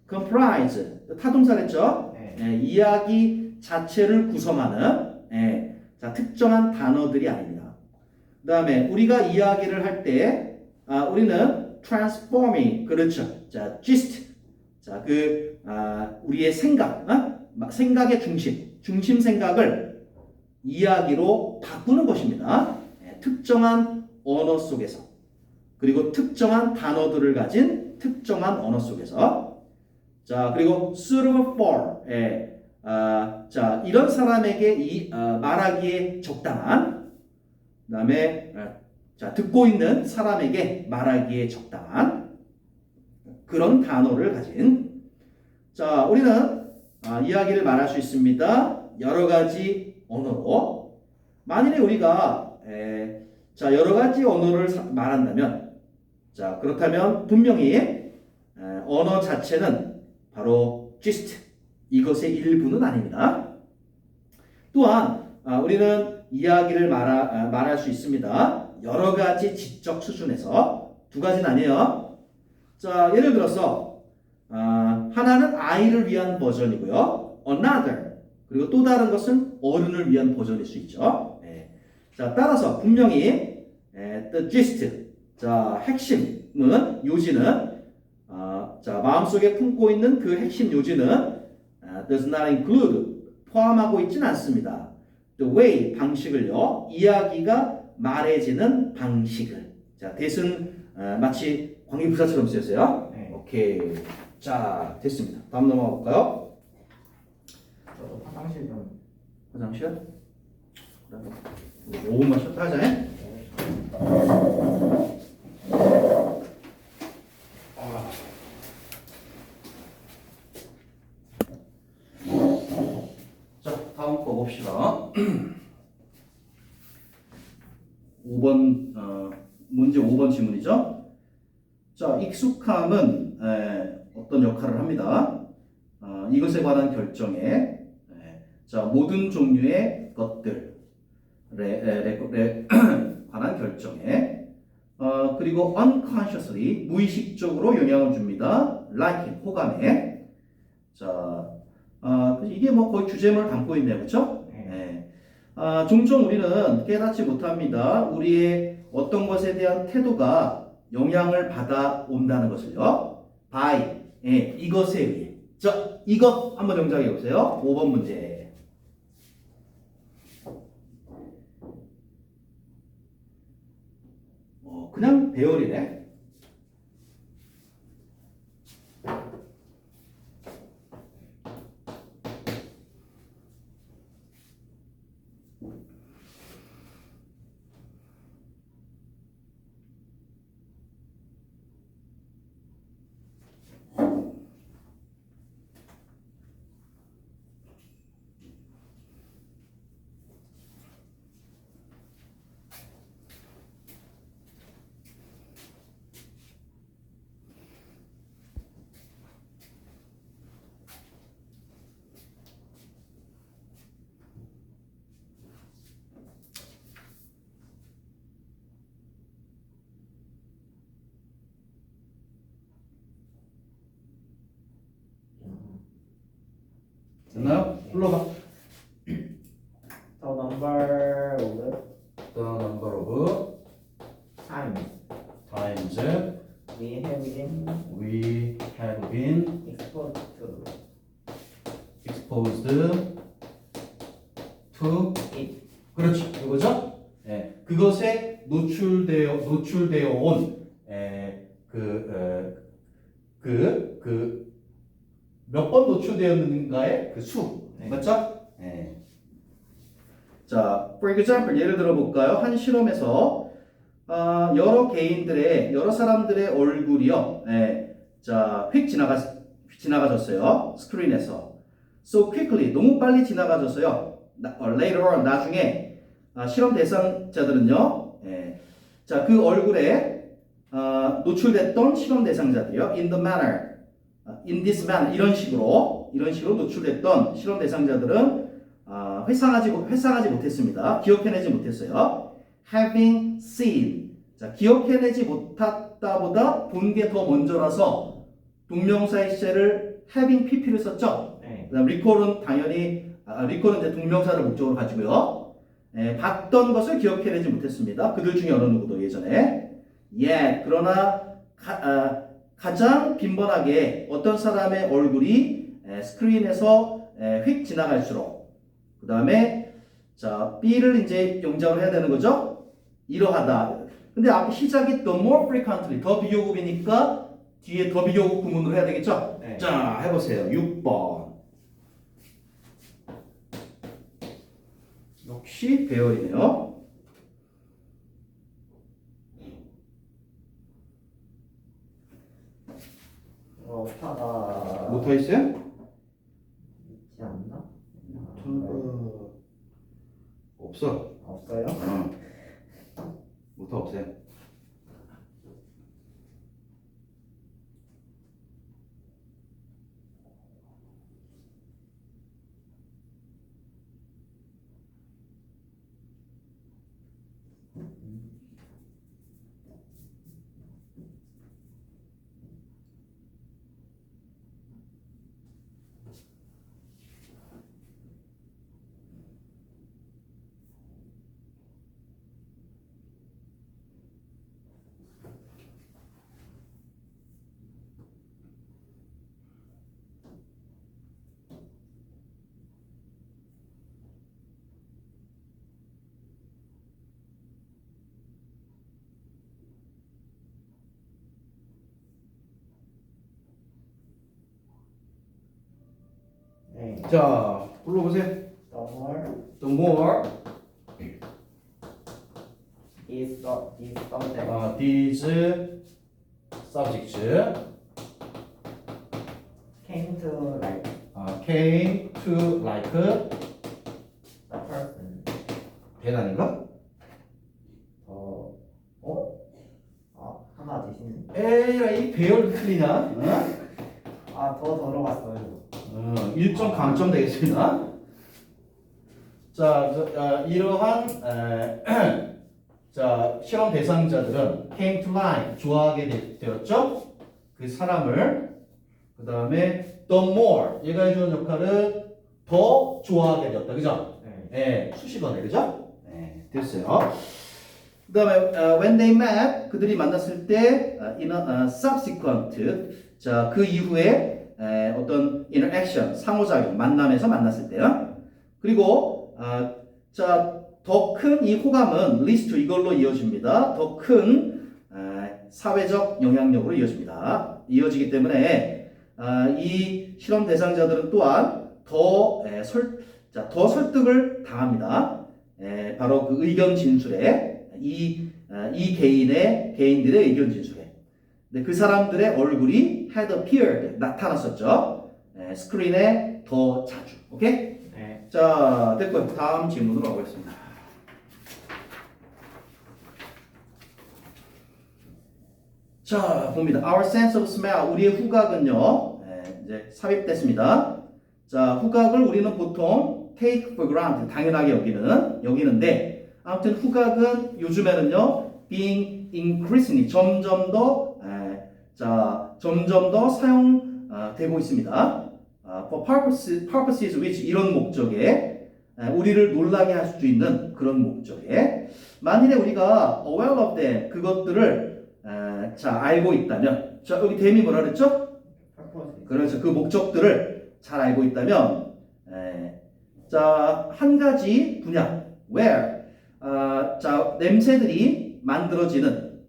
comprise, 타동사랬죠? 이야기 자체를 구성하는 자, 특정한 단어들이 아닙니다. 그 다음에 우리가 이야기를 할 때 우리는 transforming, 그렇죠? 자, gist, 자, 우리의 생각의 중심 생각을 이야기로 바꾸는 것입니다. 특정한 언어 속에서, 그리고 특정한 단어들을 가진 특정한 언어 속에서. 자, 그리고 suitable for, 자, 이런 사람에게 말하기에 적당한, 그 다음에 자, 듣고 있는 사람에게 말하기에 적당한 그런 단어를 가진. 자, 우리는 이야기를 말할 수 있습니다. 여러 가지 언어로. 만일에 우리가 자, 여러 가지 언어를 말한다면, 자, 그렇다면 분명히 언어 자체는 바로 gist, 이것의 일부는 아닙니다. 또한 우리는 이야기를 말할 수 있습니다. 여러 가지 지적 수준에서. 두 가지는 아니에요. 자, 예를 들어서 하나는 아이를 위한 버전이고요. another, 그리고 또 다른 것은 어른을 위한 버전일 수 있죠. 자, 따라서 분명히 the gist, 자, 핵심은, 요지는 자, 마음속에 품고 있는 그 핵심 요지는 does not include, 포함하고 있지는 않습니다. the way, 방식을요. 이야기가 말해지는 방식을. 자, that은 마치 관계부사처럼 쓰였어요. 오케이. 자, 됐습니다. 다음 넘어가 볼까요? 저도 화장실 좀. 화장실? 5분만 쉬었다 하자. 자, 다음 거 봅시다. 5번, 문제 5번 지문이죠. 자, 익숙함은 어떤 역할을 합니다. 이것에 관한 결정에 자, 모든 종류의 것들에 관한 결정에 그리고 unconsciously, 무의식적으로 영향을 줍니다. liking, 호감에. 자, 이게 뭐 거의 주제문을 담고 있네요. 그렇죠? 종종 우리는 깨닫지 못합니다. 우리의 어떤 것에 대한 태도가 영향을 받아 온다는 것을요. by, 이것에 의해. 자, 이것 한번 영작해 보세요. 5번 문제. 그냥 배열이네. 됐나요? 불러봐. The number of The number of times times we have been we have been exposed exposed to it. 그렇지 이거죠? 예, 그것에 노출되어 온 몇 번 노출되었는가의 그 수, 네. 맞죠? 예. 자, for example 예를 들어 볼까요? 한 실험에서 여러 사람들의 얼굴이요, 자, 휙 지나가졌어요. 스크린에서. So quickly, 너무 빨리 지나가졌어요. Later on, 나중에 실험 대상자들은요, 자, 그 얼굴에 노출됐던 실험 대상자들이요, in this manner, 이런 식으로 노출됐던 실험 대상자들은 회상하지 못했습니다. 기억해내지 못했어요. Having seen, 자, 기억해내지 못했다보다 본 게 더 먼저라서 동명사의 시제를 having pp를 썼죠. 네. 그다음 recall은 당연히 recall은 이제 동명사를 목적으로 가지고요. 봤던 것을 기억해내지 못했습니다. 그들 중에 어느 누구도 예전에. 그러나 가장 빈번하게 어떤 사람의 얼굴이 스크린에서 휙 지나갈수록 그 다음에 자 B를 이제 영작을 해야 되는 거죠. 이러하다. 근데 앞에 시작이 the more frequently 더 비교급이니까 뒤에 더 비교급 구문으로 해야 되겠죠. 네. 자 해보세요. 6번. 역시 배열이네요. 오타가 모터 있어요? 있지 않나? 모터가 없어. 없어요? 모터 없어요. 네. 자 불러보세요. The more The more is subject these subjects came to like came to like the person. 대단인가? 하나 대신 에라 이 배열 틀리냐? 더 들어갔어요. 1점 강점 되겠습니다. 자, 이러한 자 실험 대상자들은 came to like 좋아하게 되었죠. 그 사람을 그 다음에 the more 얘가 해주는 역할은 더 좋아하게 되었다, 그죠? 네. 수식어네, 그죠? 됐어요. 그 다음에 when they met 그들이 만났을 때 in a subsequent 자 그 이후에 어떤 interaction 상호작용 만남에서 만났을 때요. 그리고 자 더 큰 이 호감은 least to 이걸로 이어집니다. 더 큰 사회적 영향력으로 이어집니다. 이어지기 때문에 이 실험 대상자들은 또한 더 설득을 당합니다. 바로 그 의견 진술에 이 개인들의 의견 진술에. 근데 그 사람들의 얼굴이 had appeared 나타났었죠. 스크린에 더 자주. 오케이? 네. 자, 됐고요. 다음 질문으로 가보겠습니다. 자, 봅니다. Our sense of smell, 우리의 후각은요, 이제 삽입됐습니다. 자, 후각을 우리는 보통 take for granted, 당연하게 여기는데, 아무튼 후각은 요즘에는요, being increasingly, 점점 더 사용되고 있습니다. For purposes which, 이런 목적에, 우리를 놀라게 할 수 있는 그런 목적에, 만일에 우리가 aware of them, 그것들을 알고 있다면, 자, 여기 댐이 뭐라 그랬죠? 그렇죠. 그 목적들을 잘 알고 있다면, 자, 한 가지 분야, where, 자, 냄새들이 만들어지는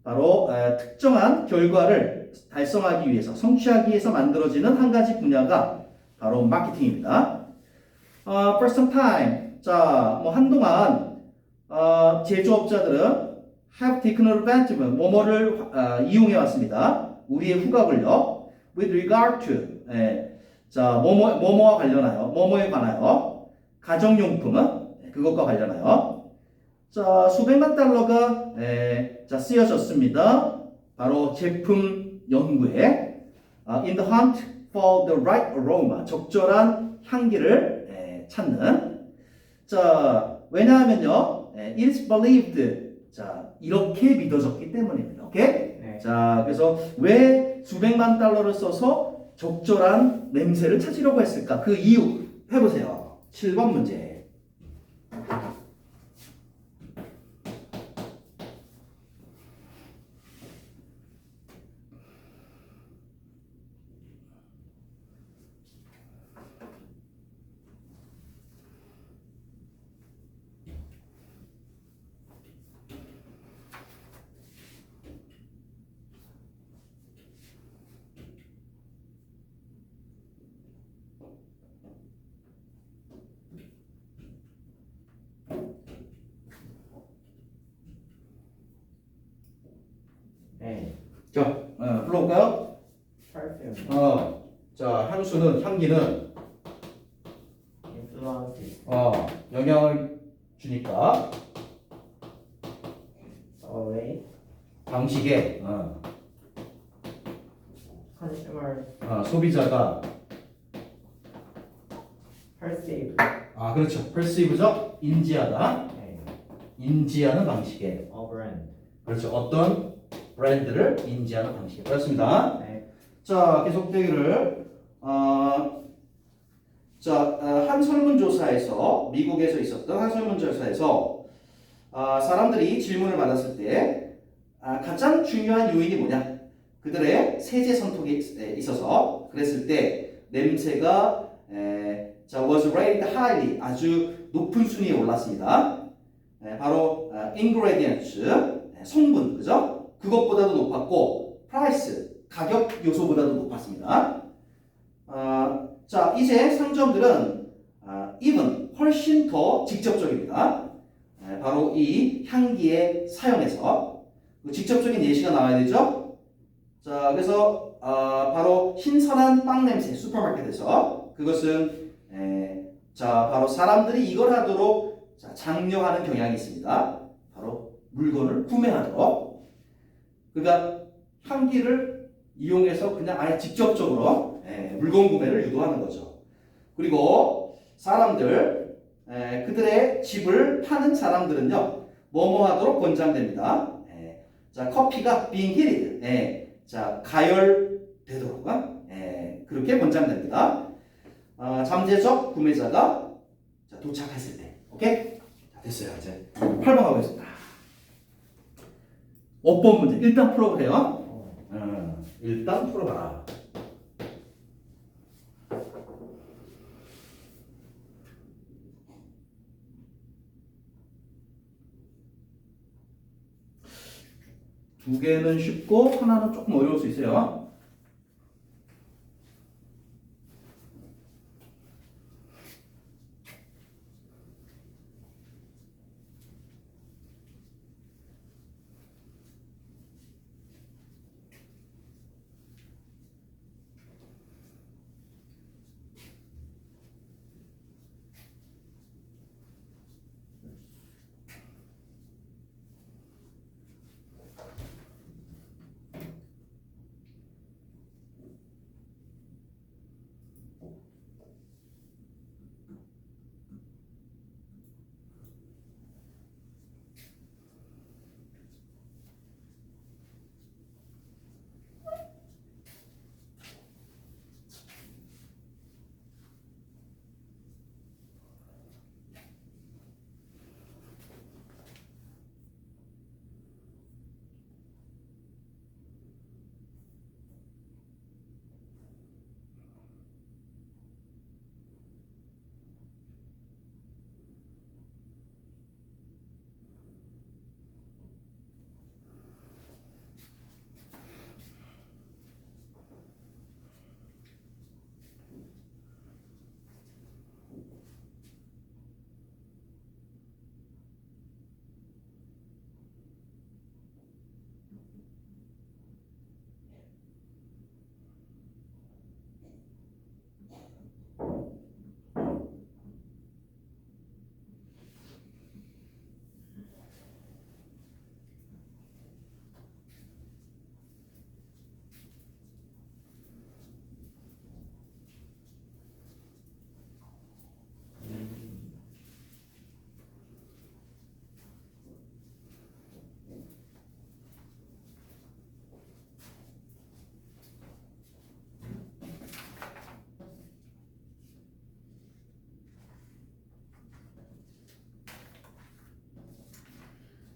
바로 특정한 결과를 달성하기 위해서, 성취하기 위해서 만들어지는 한 가지 분야가 바로 마케팅입니다. For some time, 자, 뭐 한동안 제조업자들은 have taken advantage, 뭐뭐를 이용해 왔습니다. 우리의 후각을요. With regard to, 자, 뭐뭐와 관련하여, 뭐뭐에 관하여, 가정용품은 그것과 관련하여, 자, 수백만 달러가 자, 쓰여졌습니다. 바로 제품 연구에, in the hunt for the right aroma, 적절한 향기를 찾는. 자, 왜냐하면요, it is believed. 자, 이렇게 믿어졌기 때문입니다. 오케이? 네. 자, 그래서 왜 수백만 달러를 써서 적절한 냄새를 찾으려고 했을까? 그 이유 해보세요. 7번 문제. 네. 자, 불러볼까요? perfume, 자, 향기는 influence, 영향을 주니까 away, 방식에 consumer, 소비자가 perceive, 그렇죠. perceive죠. 인지하다. 네. 인지하는 방식에. a brand, 그렇죠. 어떤 브랜드를 인지하는 방식에. 그렇습니다. 네. 자, 계속되기를 한 설문조사에서 미국에서 있었던 한 설문조사에서 사람들이 질문을 받았을 때 가장 중요한 요인이 뭐냐? 그들의 세제 선택에 있어서 그랬을 때 냄새가 was rated highly, 아주 높은 순위에 올랐습니다. 바로 ingredients, 성분, 그죠? 그것보다도 높았고 price, 가격 요소보다도 높았습니다. 자, 이제 상점들은 even 훨씬 더 직접적입니다. 바로 이 향기의 사용에서 직접적인 예시가 나와야 되죠. 자, 그래서 바로 신선한 빵 냄새, 슈퍼마켓에서 그것은 자, 바로 사람들이 이걸 하도록 장려하는 경향이 있습니다. 바로 물건을 구매하도록. 그러니까 향기를 이용해서 그냥 아예 직접적으로 물건 구매를 유도하는 거죠. 그리고 사람들, 그들의 집을 파는 사람들은요, 뭐뭐 하도록 권장됩니다. 자, 커피가 being heated, 자, 가열되도록 그렇게 권장됩니다. 잠재적 구매자가 도착했을 때. 오케이? 자, 됐어요. 이제 8번 가보겠습니다. 5번 문제. 일단 풀어보세요. 일단 풀어봐라. 두 개는 쉽고 하나는 조금 어려울 수 있어요.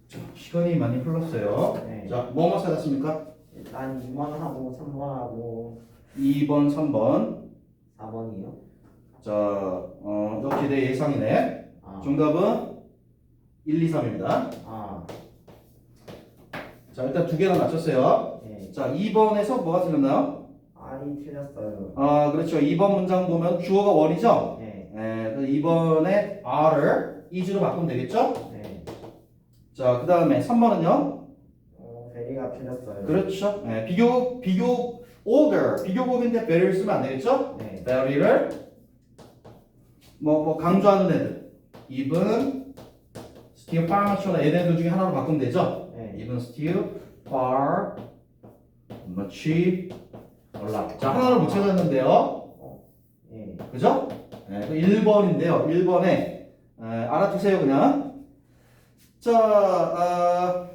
자, 시간이 많이 흘렀어요. 네. 자, 뭐뭐 찾았습니까? 일단 2번하고 3번하고 2번, 3번. 4번이요. 자, 역시 내 예상이네. 아, 정답은 1, 2, 3입니다. 아, 자, 일단 두 개나 맞췄어요. 네. 자, 2번에서 뭐가 틀렸나요? R이 틀렸어요. 아, 그렇죠. 2번 문장 보면 주어가 원이죠? 네, 그래서 2번에 R을 is로 바꾸면 되겠죠? 네. 자, 그 다음에 3번은요? 베리가 틀렸어요. 그렇죠. older, 비교급인데 very를 쓰면 안 되겠죠? 네, very를 뭐 강조하는 애들. even, still, far much나 얘네들 중에 하나로 바꾸면 되죠? 네. even, still, far, much, a lot. 자, 하나를 못 찾았는데요. 네. 그죠? 1번인데요. 1번에 알아두세요 그냥. 자,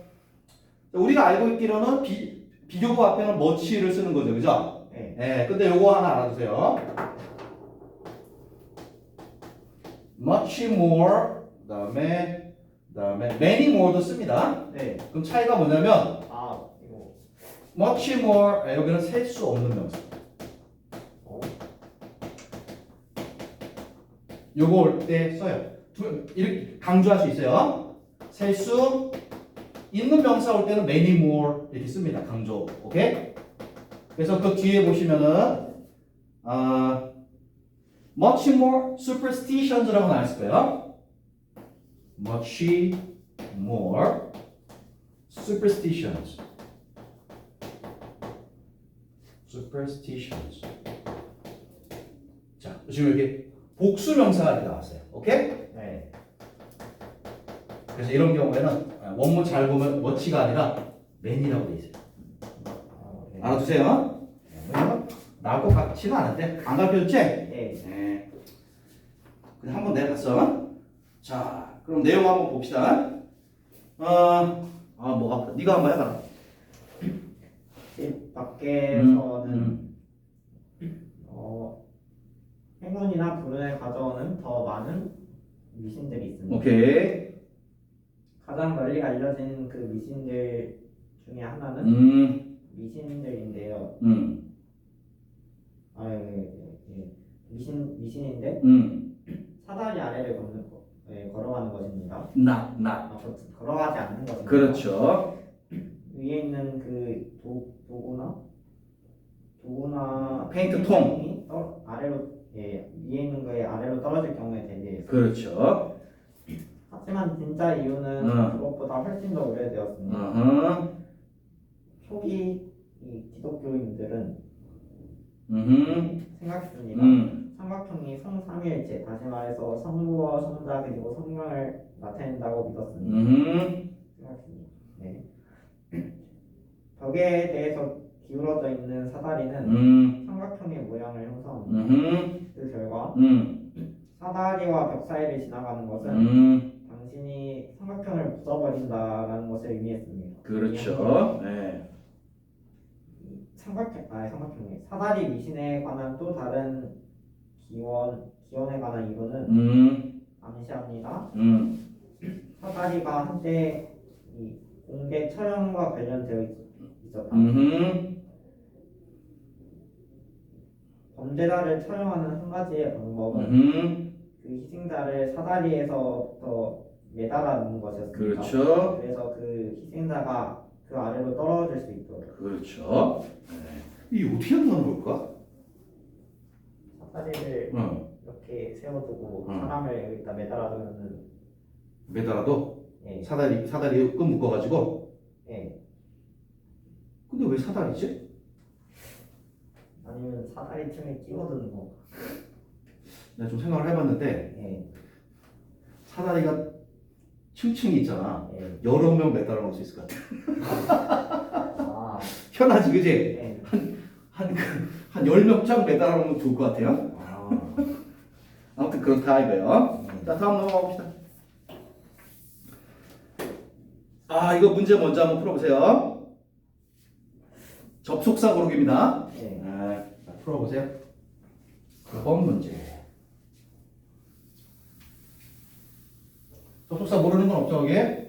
우리가 알고 있기로는 비교급 앞에는 much를 쓰는 거죠. 그죠? 네. 근데 요거 하나 알아두세요. much more, 그다음에 many more도 씁니다. 네. 그럼 차이가 뭐냐면 아, 이거. much more, 여기는 셀 수 없는 명사. 요거 올 때 써요. 이렇게 강조할 수 있어요. 셀 수 있는 명사 올 때는 many more 이렇게 씁니다. 강조. 오케이? 그래서 그 뒤에 보시면은 much more superstitions라고 나와 있을 거예요. much more superstitions. superstitions. 자, 지금 여기 복수 명사가 이렇게 나왔어요. 오케이? 네. 그래서 이런 경우에는 원문 잘 보면 much가 아니라 many라고 돼 있어요. 네. 알아두세요. 나올 것 같지는 않은데 안 가르쳐줬지? 네. 그냥 한번 내려갔어. 자, 그럼 내용 한번 봅시다. 뭐가 네가 한번 해봐라. 집 밖에서는 음. 행운이나 불운을 가져오는 더 많은 미신들이 있습니다. 오케이. 가장 널리 알려진 그 미신들 중에 하나는 미신들인데요. 미신인데 사다리 아래를 걸어가는 것입니다. not. 걸어가지 않는 것입니다. 그렇죠. 위에 위에 있는 그 도구나 페인트 통. 아래로 위에 있는 거에 아래로 떨어질 경우에 대비해서. 그렇죠. 하지만 진짜 이유는 그것보다 훨씬 더 오래되었습니다. 초기 이 기독교인들은 생각했습니다. 삼각형이 성삼위일체, 다시 말해서 성부와 성자 그리고 성령을 나타낸다고 믿었습니다. 생각했습니다. 네. 벽에 대해서 기울어져 있는 사다리는 삼각형의 모양을 형성합니다. 그 결과 사다리와 벽 사이를 지나가는 것은 당신이 삼각형을 부숴버린다라는 것을 의미했습니다. 그렇죠. 네. 삼각형이 사다리 미신에 관한 또 다른 기원에 관한 이론은 암시합니다. 사다리가 한때 이 공개 처형과 관련되어 있었다. 범죄자를 처형하는 한 가지의 방법은 그 희생자를 사다리에서부터 매달아 놓는 것이었습니다. 그렇죠. 그래서 그 희생자가 그 아래로 떨어질 수 있도록. 그렇죠. 네. 이게 어떻게 한다는 걸까? 사다리를 이렇게 세워두고 사람을 여기다 매달아두면은 매달아도 예. 사다리 끈 묶어가지고. 예. 근데 왜 사다리지? 아니면 사다리 틈에 끼워두는 거. 내가 좀 생각을 해봤는데 예. 사다리가 층층이 있잖아. 예. 여러 명 매달아 놓을 수 있을 것 같아. 아. 편하지, 그지? 예. 한 10명 매달아 놓으면 좋을 것 같아요. 아무튼 그렇다 이거요. 자, 다음 넘어가 봅시다. 이거 문제 먼저 한번 풀어보세요. 접속사 고르기입니다. 예. 자, 풀어보세요. 9번 문제. 접속사 모르는 건 없죠, 여기? 네.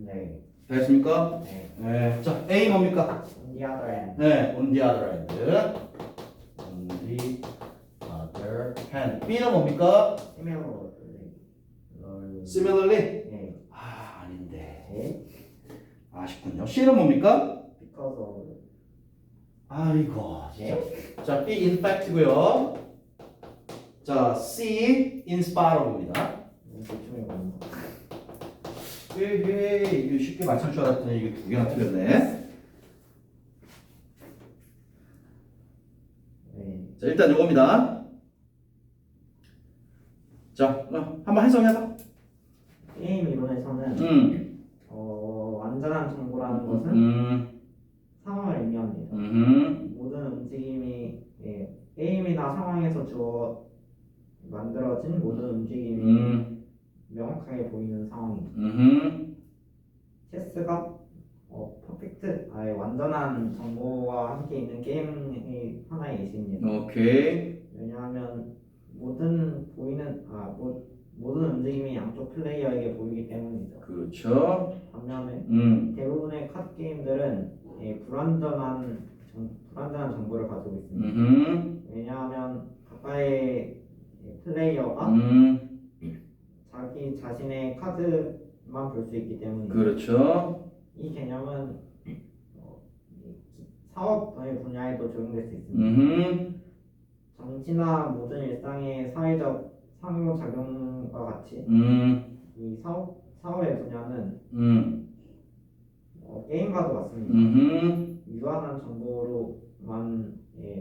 네. 됐습니까? 네. 네. 자, A 뭡니까? On the other hand. 네, on the other hand. On the other hand. B는 뭡니까? Similarly. 네. 아닌데. 네. 아쉽군요. C는 뭡니까? Because of. 아이고, 진짜. 네. 자, B in fact고요. 자, C in spite of입니다. 대충 이거. 헤헤, 이거 쉽게 맞출 줄 알았더니 이거 두 개나 틀렸네. 네. 자, 일단 요겁니다. 자, 한번 해석해봐. 게임 이론에서는 완전한 정보라는 것은 상황을 의미합니다. 모든 움직임이 게임이나 상황에서 만들어진 모든 움직임이 명확하게 보이는 상황입니다. 체스가 완전한 정보와 함께 있는 게임의 하나의 예시입니다. 오케이. 왜냐하면 모든 움직임이 양쪽 플레이어에게 보이기 때문이죠. 그렇죠. 반면에 대부분의 카드 게임들은 불완전한 정보를 가지고 있습니다. 왜냐하면 각각의 플레이어가 자기 자신의 카드만 볼 수 있기 때문입니다. 그렇죠. 이 개념은 사업의 분야에도 적용될 수 있습니다. 정치나 모든 일상의 사회적 상호작용과 같이 이 사업의 분야는 게임과도 같습니다. 유한한 정보로만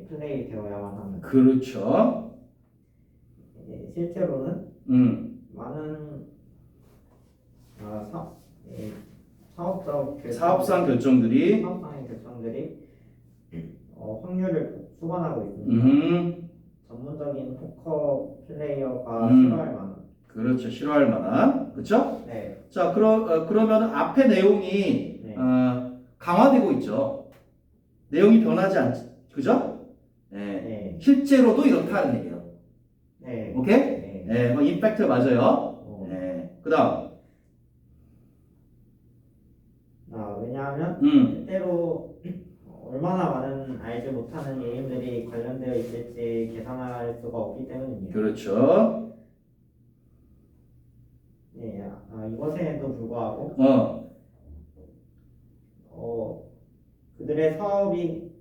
플레이 되어야만 합니다. 그렇죠. 실제로는 많은 사업상 결정들이 사업상의 결정들이 확률을 수반하고 있습니다. 전문적인 포커 플레이어가 싫어할 만한. 그렇죠. 싫어할 만한. 그렇죠? 네. 자, 그러면 앞에 내용이 네. 강화되고 있죠. 내용이 변하지 않지. 그죠? 네. 네. 실제로도 이렇다는 얘기예요. 네. 오케이? 네. 네. 임팩트 맞아요. 네. 그다음. 왜냐하면 실제로 얼마나 많은 알지 못하는 예인들이 관련되어 있을지 계산할 수가 없기 때문입니다. 그렇죠. 네, 이것에도 불구하고 그들의 사업이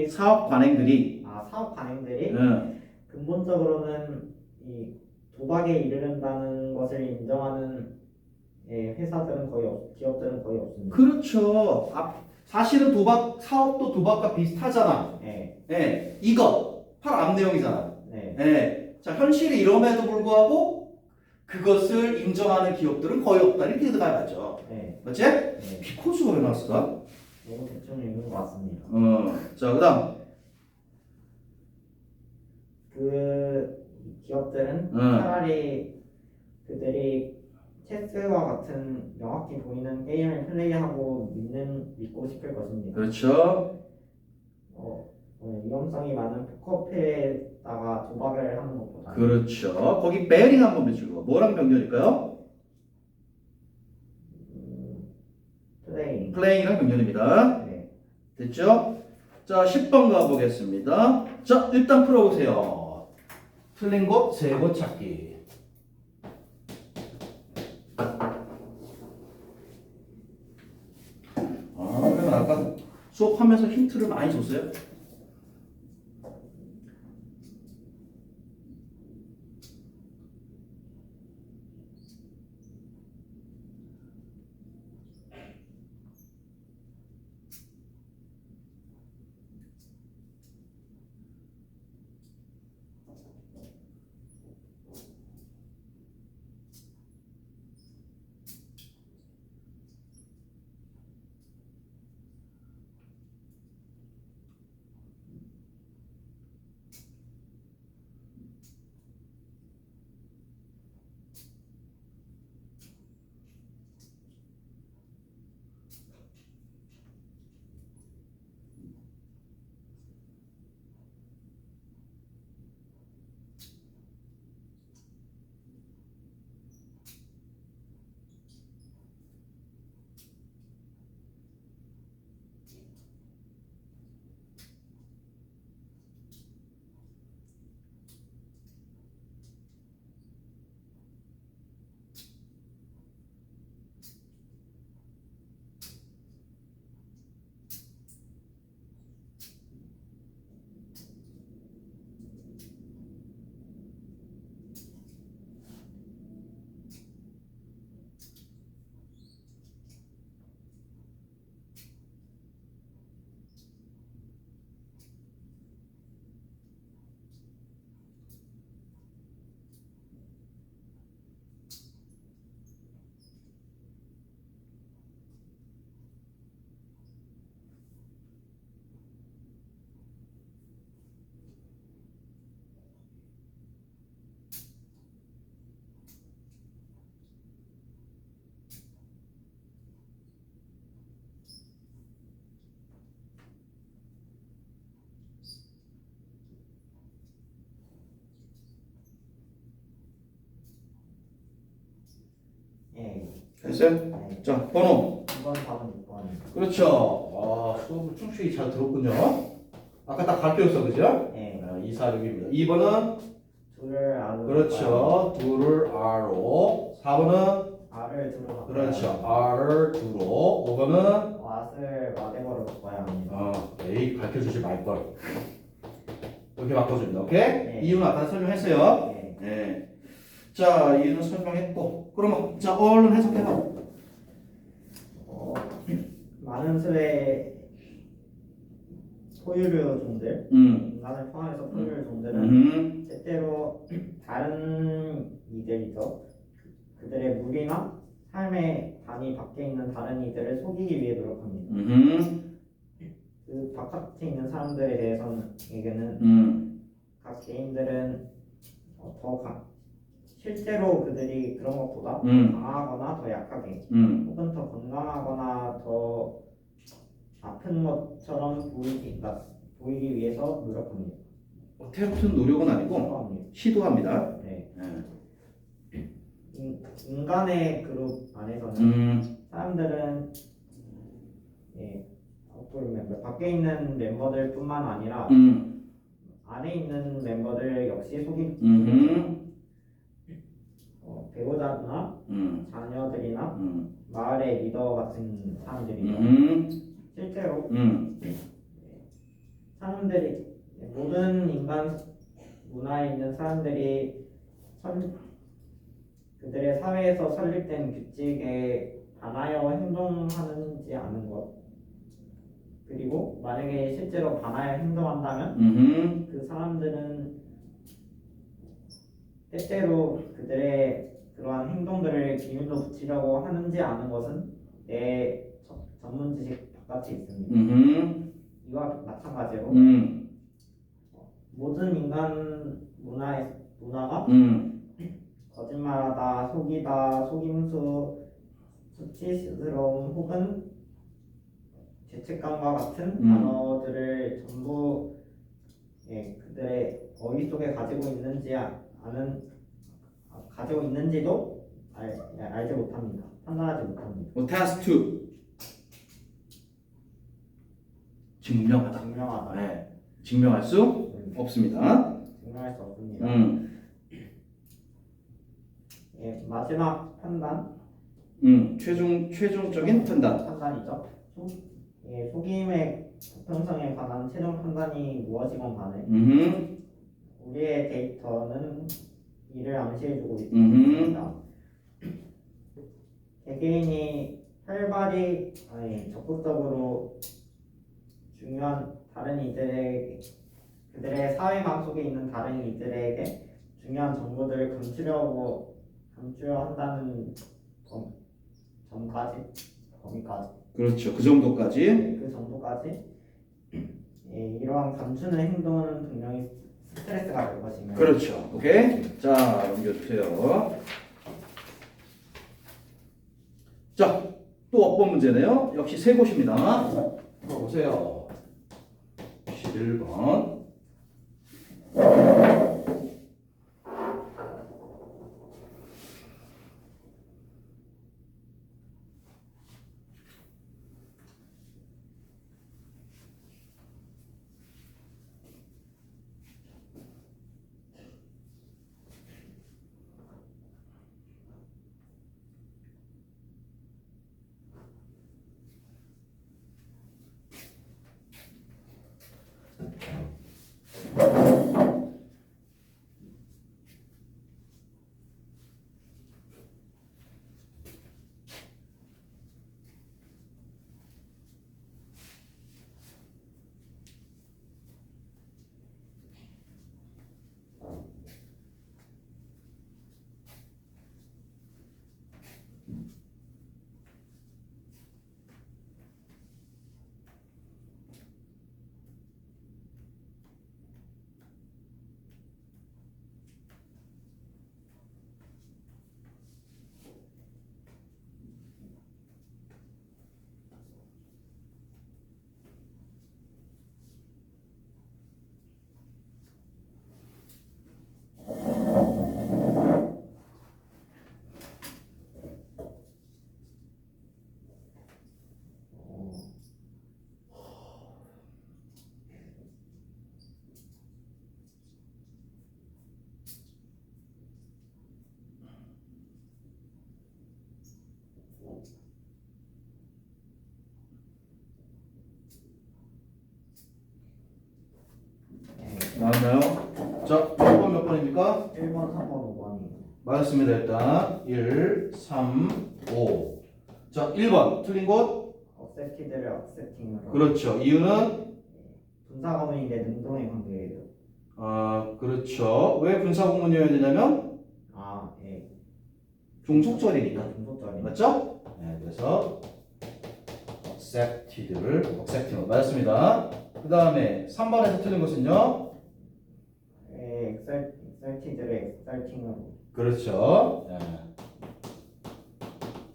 사업 관행들이 사업 관행들이 근본적으로는 이 도박에 이르른다는 것을 인정하는 기업들은 거의 없습니다. 그렇죠. 사실은 사업도 도박과 비슷하잖아. 네. 네. 이거 바로 앞 내용이잖아. 네. 네. 자, 현실이 이럼에도 불구하고 그것을 인정하는 기업들은 거의 없다. 이렇게 들어가야죠. 네. 맞지? 네. 비코즈가 왜 나왔을까? 너무 대충 읽은 것 같습니다. 자, 그다음. 그 기업들은 차라리 그들이 체스와 같은 명확히 보이는 게임을 플레이하고 믿고 싶을 것입니다. 그렇죠. 위험성이 많은 포커페에다가 도박을 하는 것보다. 그렇죠. 거기 베링 한번 해주고 뭐랑 병렬일까요? 플레잉이랑 병렬입니다. 네. 됐죠? 자, 10번 가보겠습니다. 자, 일단 풀어보세요. 틀린 곳, 세 곳 찾기. 그러면 아까 수업하면서 힌트를 많이 줬어요? 네. 됐어요? 네. 자, 번호. 2번, 4번, 6번. 그렇죠. 수업을 충실히 잘 들었군요. 아까 딱 가르쳤어, 그죠? 네. 2, 4, 6입니다. 2번은 둘을 R로 그렇죠. 둘을 R로. 4번은 R을 둘로 바꿔야 그렇죠. R을 두로. 5번은 왓을 whatever로 바꿔야 합니다. 에이, 가르쳐주지 말걸. 이렇게 바꿔줍니다. 오케이? 네. 이유는 아까 설명했어요. 네. 네. 자, 이유는 설명했고. 그러면, 자, 얼른 해석해봐. 많은 수의 포유류 종들, 인간을 포함해서 포유류 종들은 때때로 다른 이들이죠. 그들의 무리나 삶의 단위 밖에 있는 다른 이들을 속이기 위해 노력합니다. 그 바깥에 있는 사람들에 대해서는 각 개인들은 실제로 그들이 그런 것보다 강하거나 더 약하게 혹은 더 건강하거나 더 아픈 것처럼 보이기 위해서 노력합니다. 태우튼 노력은 아니고 시도합니다. 네. 인간의 그룹 안에서는 사람들은 밖에 있는 멤버들뿐만 아니라 안에 있는 멤버들 역시 속이고 배우자나 자녀들이나 마을의 리더 같은 사람들이죠. 실제로 사람들이 모든 인간 문화에 있는 사람들이 그들의 사회에서 설립된 규칙에 반하여 행동하는지 아는 것, 그리고 만약에 실제로 반하여 행동한다면 그 사람들은 때때로 그들의 그러한 행동들을 비밀로 붙이려고 하는지 아는 것은 내 전문 지식 바깥에 있습니다. 이와 마찬가지로 모든 인간 문화가 거짓말하다, 속이다, 속임수, 수치스러움 혹은 죄책감과 같은 단어들을 전부 그들의 어휘 속에 가지고 있는지도 알지 못합니다. 판단하지 못합니다. task 2 증명하다. 네. 증명할 수 없습니다. 증명할 수 없습니다. 마지막 판단. 최종적인 판단이죠. 속임의 보편성에 관한 최종 판단이 무엇이건 간에 우리의 데이터는 이를 암시해주고 있습니다. 개개인이 활발히 적극적으로 중요한 다른 이들에게 그들의 사회망 속에 있는 다른 이들에게 중요한 정보들을 감추려 한다는 범위까지. 그렇죠. 그 정도까지. 그 정도까지. 이러한 감추는 행동은 분명히 스트레스가 될 것입니다. 그렇죠. 오케이. 자, 넘겨주세요. 자, 또 어법 문제네요. 역시 세 곳입니다. 보세요. 11번. 나왔나요? 자, 1번 몇 번입니까? 1번, 3번, 5번이에요. 맞았습니다. 일단 1, 3, 5. 자, 1번 틀린 곳? accepted를 accepting으로. 그렇죠. 이유는? 분사구문인데 능동의 관계예요. 그렇죠. 왜 분사구문이어야 되냐면? 종속절이니까. 중소절이. 맞죠? 네, 그래서 accepted를 accepting 맞았습니다. 그 다음에 3번에서 틀린 것은요? 네, exalted를 exalting으로. 그렇죠. 네.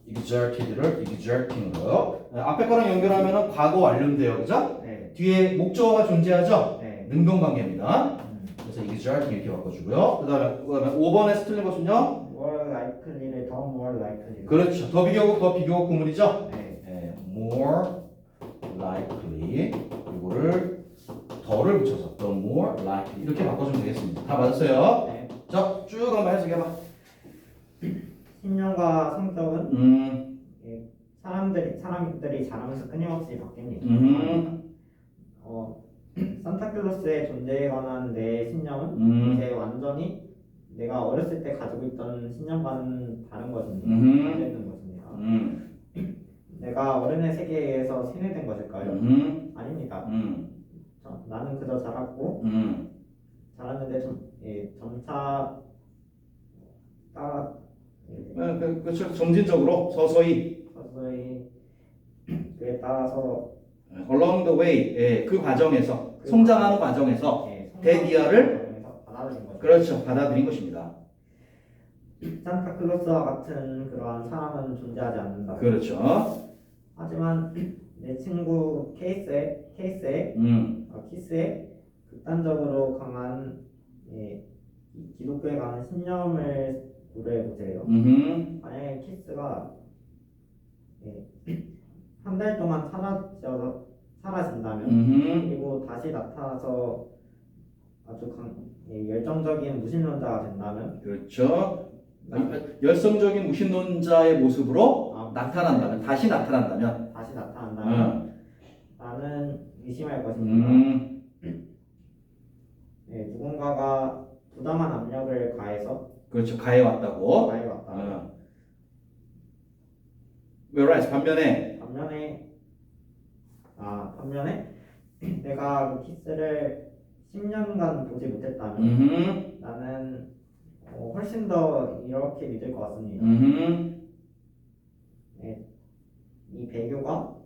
exerted를 exerting으로. 네, 앞에 거랑 연결하면 과거 완료인데요, 그죠? 네. 뒤에 목적어가 존재하죠? 네. 능동관계입니다. 그래서 exerting 이렇게 바꿔주고요. 그 다음에 5번에서 틀린 것은요? more likely를 더 more likely. 그렇죠. 더 비교급 구문이죠? 네. 네, more likely 이거를 더를 붙여서 the more likely 이렇게 바꿔주면 되겠습니다. 다 맞았어요? 네. 자, 쭉 한번 해석해봐. 신념과 성격은 예, 사람들이 자라면서 끊임없이 바뀝니다. 산타클로스의 존재에 관한 내 신념은 이제 완전히 내가 어렸을 때 가지고 있던 신념과는 다른 것입니다. 반대되는 것입니다. 내가 어른의 세계에 의해서 세뇌된 것일까요? 아닙니다. 나는 그저 자랐는데 점차 그렇죠. 점진적으로 서서히 그에 따라서 along the way 그 과정에서 성장하는 과정에서 데디아를 받아들인 거죠. 그렇죠. 받아들인 것입니다. 산타클로스와 같은 그러한 사람은 존재하지 않는다. 그렇죠. 하지만 내 친구 키스에 극단적으로 강한 기독교에 관한 신념을 고려해 보세요. 만약에 키스가 한 달 동안 사라진다면 그리고 다시 나타나서 아주 열정적인 무신론자가 된다면 그렇죠. 열성적인 무신론자의 모습으로 나타난다면 다시 나타난다면 나는 의심할 것입니다. 누군가가 부당한 압력을 가해서 그렇죠. 가해왔다고. Whereas 반면에 내가 그 키스를 10년간 보지 못했다면 나는 훨씬 더 이렇게 믿을 것 같습니다. 이 배교가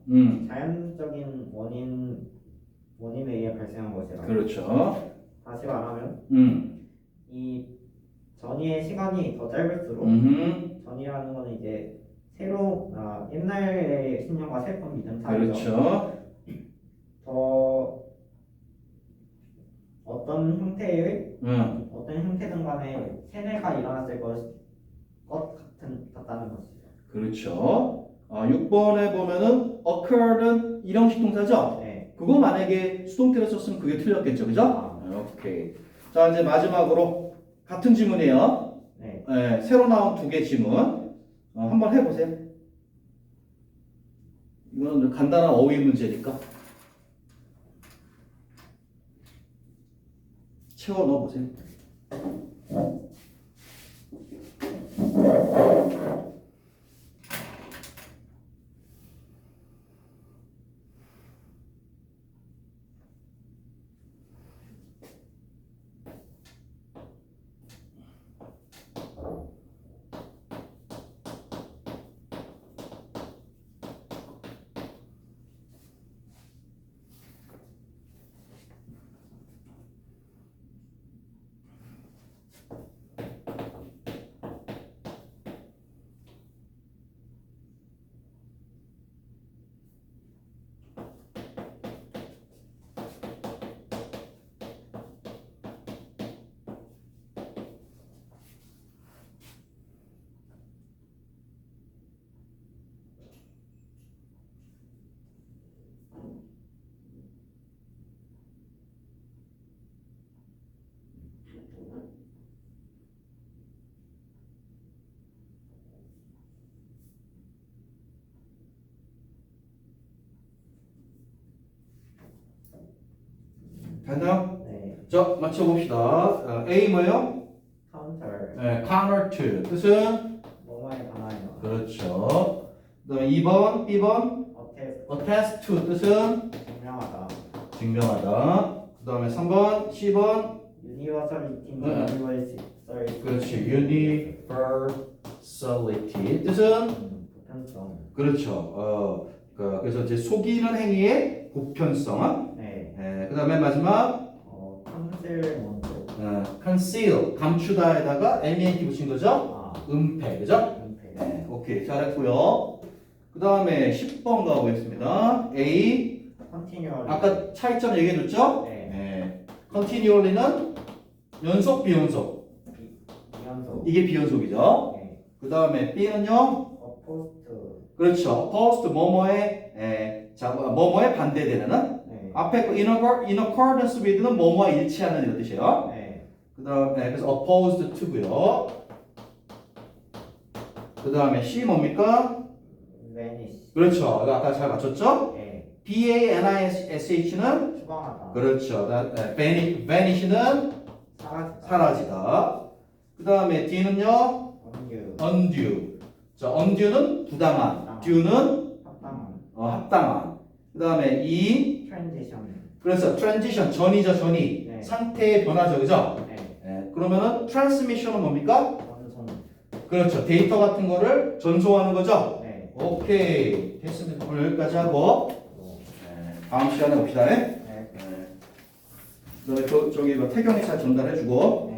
자연적인 원인에 의해 발생한 것이라. 그렇죠. 다시 말하면 이 전이의 시간이 더 짧을수록 전이라는 거는 이제 옛날의 신념과 새로운 믿음 사이죠. 그렇죠. 더 어떤 형태든 간에 세뇌가 일어났을 같다는 것이죠. 그렇죠. 6번에 보면은 occur는 일형식 동사죠? 네. 그거 만약에 수동태로 썼으면 그게 틀렸겠죠, 그죠? 오케이. 자, 이제 마지막으로 같은 지문이에요. 네. 새로 나온 2개 지문. 한번 해보세요. 이거는 간단한 어휘 문제니까. 채워 넣어보세요. 됐나요? 네. 자, 맞춰봅시다. A 뭐예요? counter. counter to. 뜻은? 뭐뭐에 관하여. 그렇죠. 그 다음에 2번, B번? attest to. 뜻은? 증명하다. 그 다음에 3번, C번? universality. 그렇지. universality. facility 뜻은 보편성. 그렇죠. 그래서 이제 속이는 행위의 보편성은 네. 그다음에 마지막 컨실먼트. conceal 감추다에다가 MENT 붙인 거죠? 은폐 그죠? 은폐. 네, 오케이 잘했고요. 그다음에 10번 가보겠습니다. A 컨티뉴얼. 아까 차이점 얘기해줬죠? 네. continually는 연속 비연속 비연속. 이게 비연속이죠. 네. 그다음에 B는요? 어포스트. 그렇죠. opposed 뭐뭐에 반대되는 네. 앞에 거 in accordance with는 뭐뭐와 일치하는 이런 뜻이에요. 네. 그다음에 그래서 opposed to고요. 그다음에 C 뭡니까? vanish. 그렇죠. 이거 아까 잘 맞췄죠? 네. banish는 추방하다. 그렇죠. vanish는 사라지다. 그다음에 D는요? 언유. undue. 자, undue는 부당한, due는 합당한. 합당한. 그다음에 E 트랜지션. 그래서 transition 전이죠, 전이. 네. 상태의 변화죠, 그죠? 네. 그러면은 transmission은 뭡니까? 전송. 그렇죠. 데이터 같은 거를 전송하는 거죠. 네. 오케이. 됐습니다. 오늘 여기까지 하고 다음 시간에 봅시다. 네. 저기 태경이 잘 전달해주고.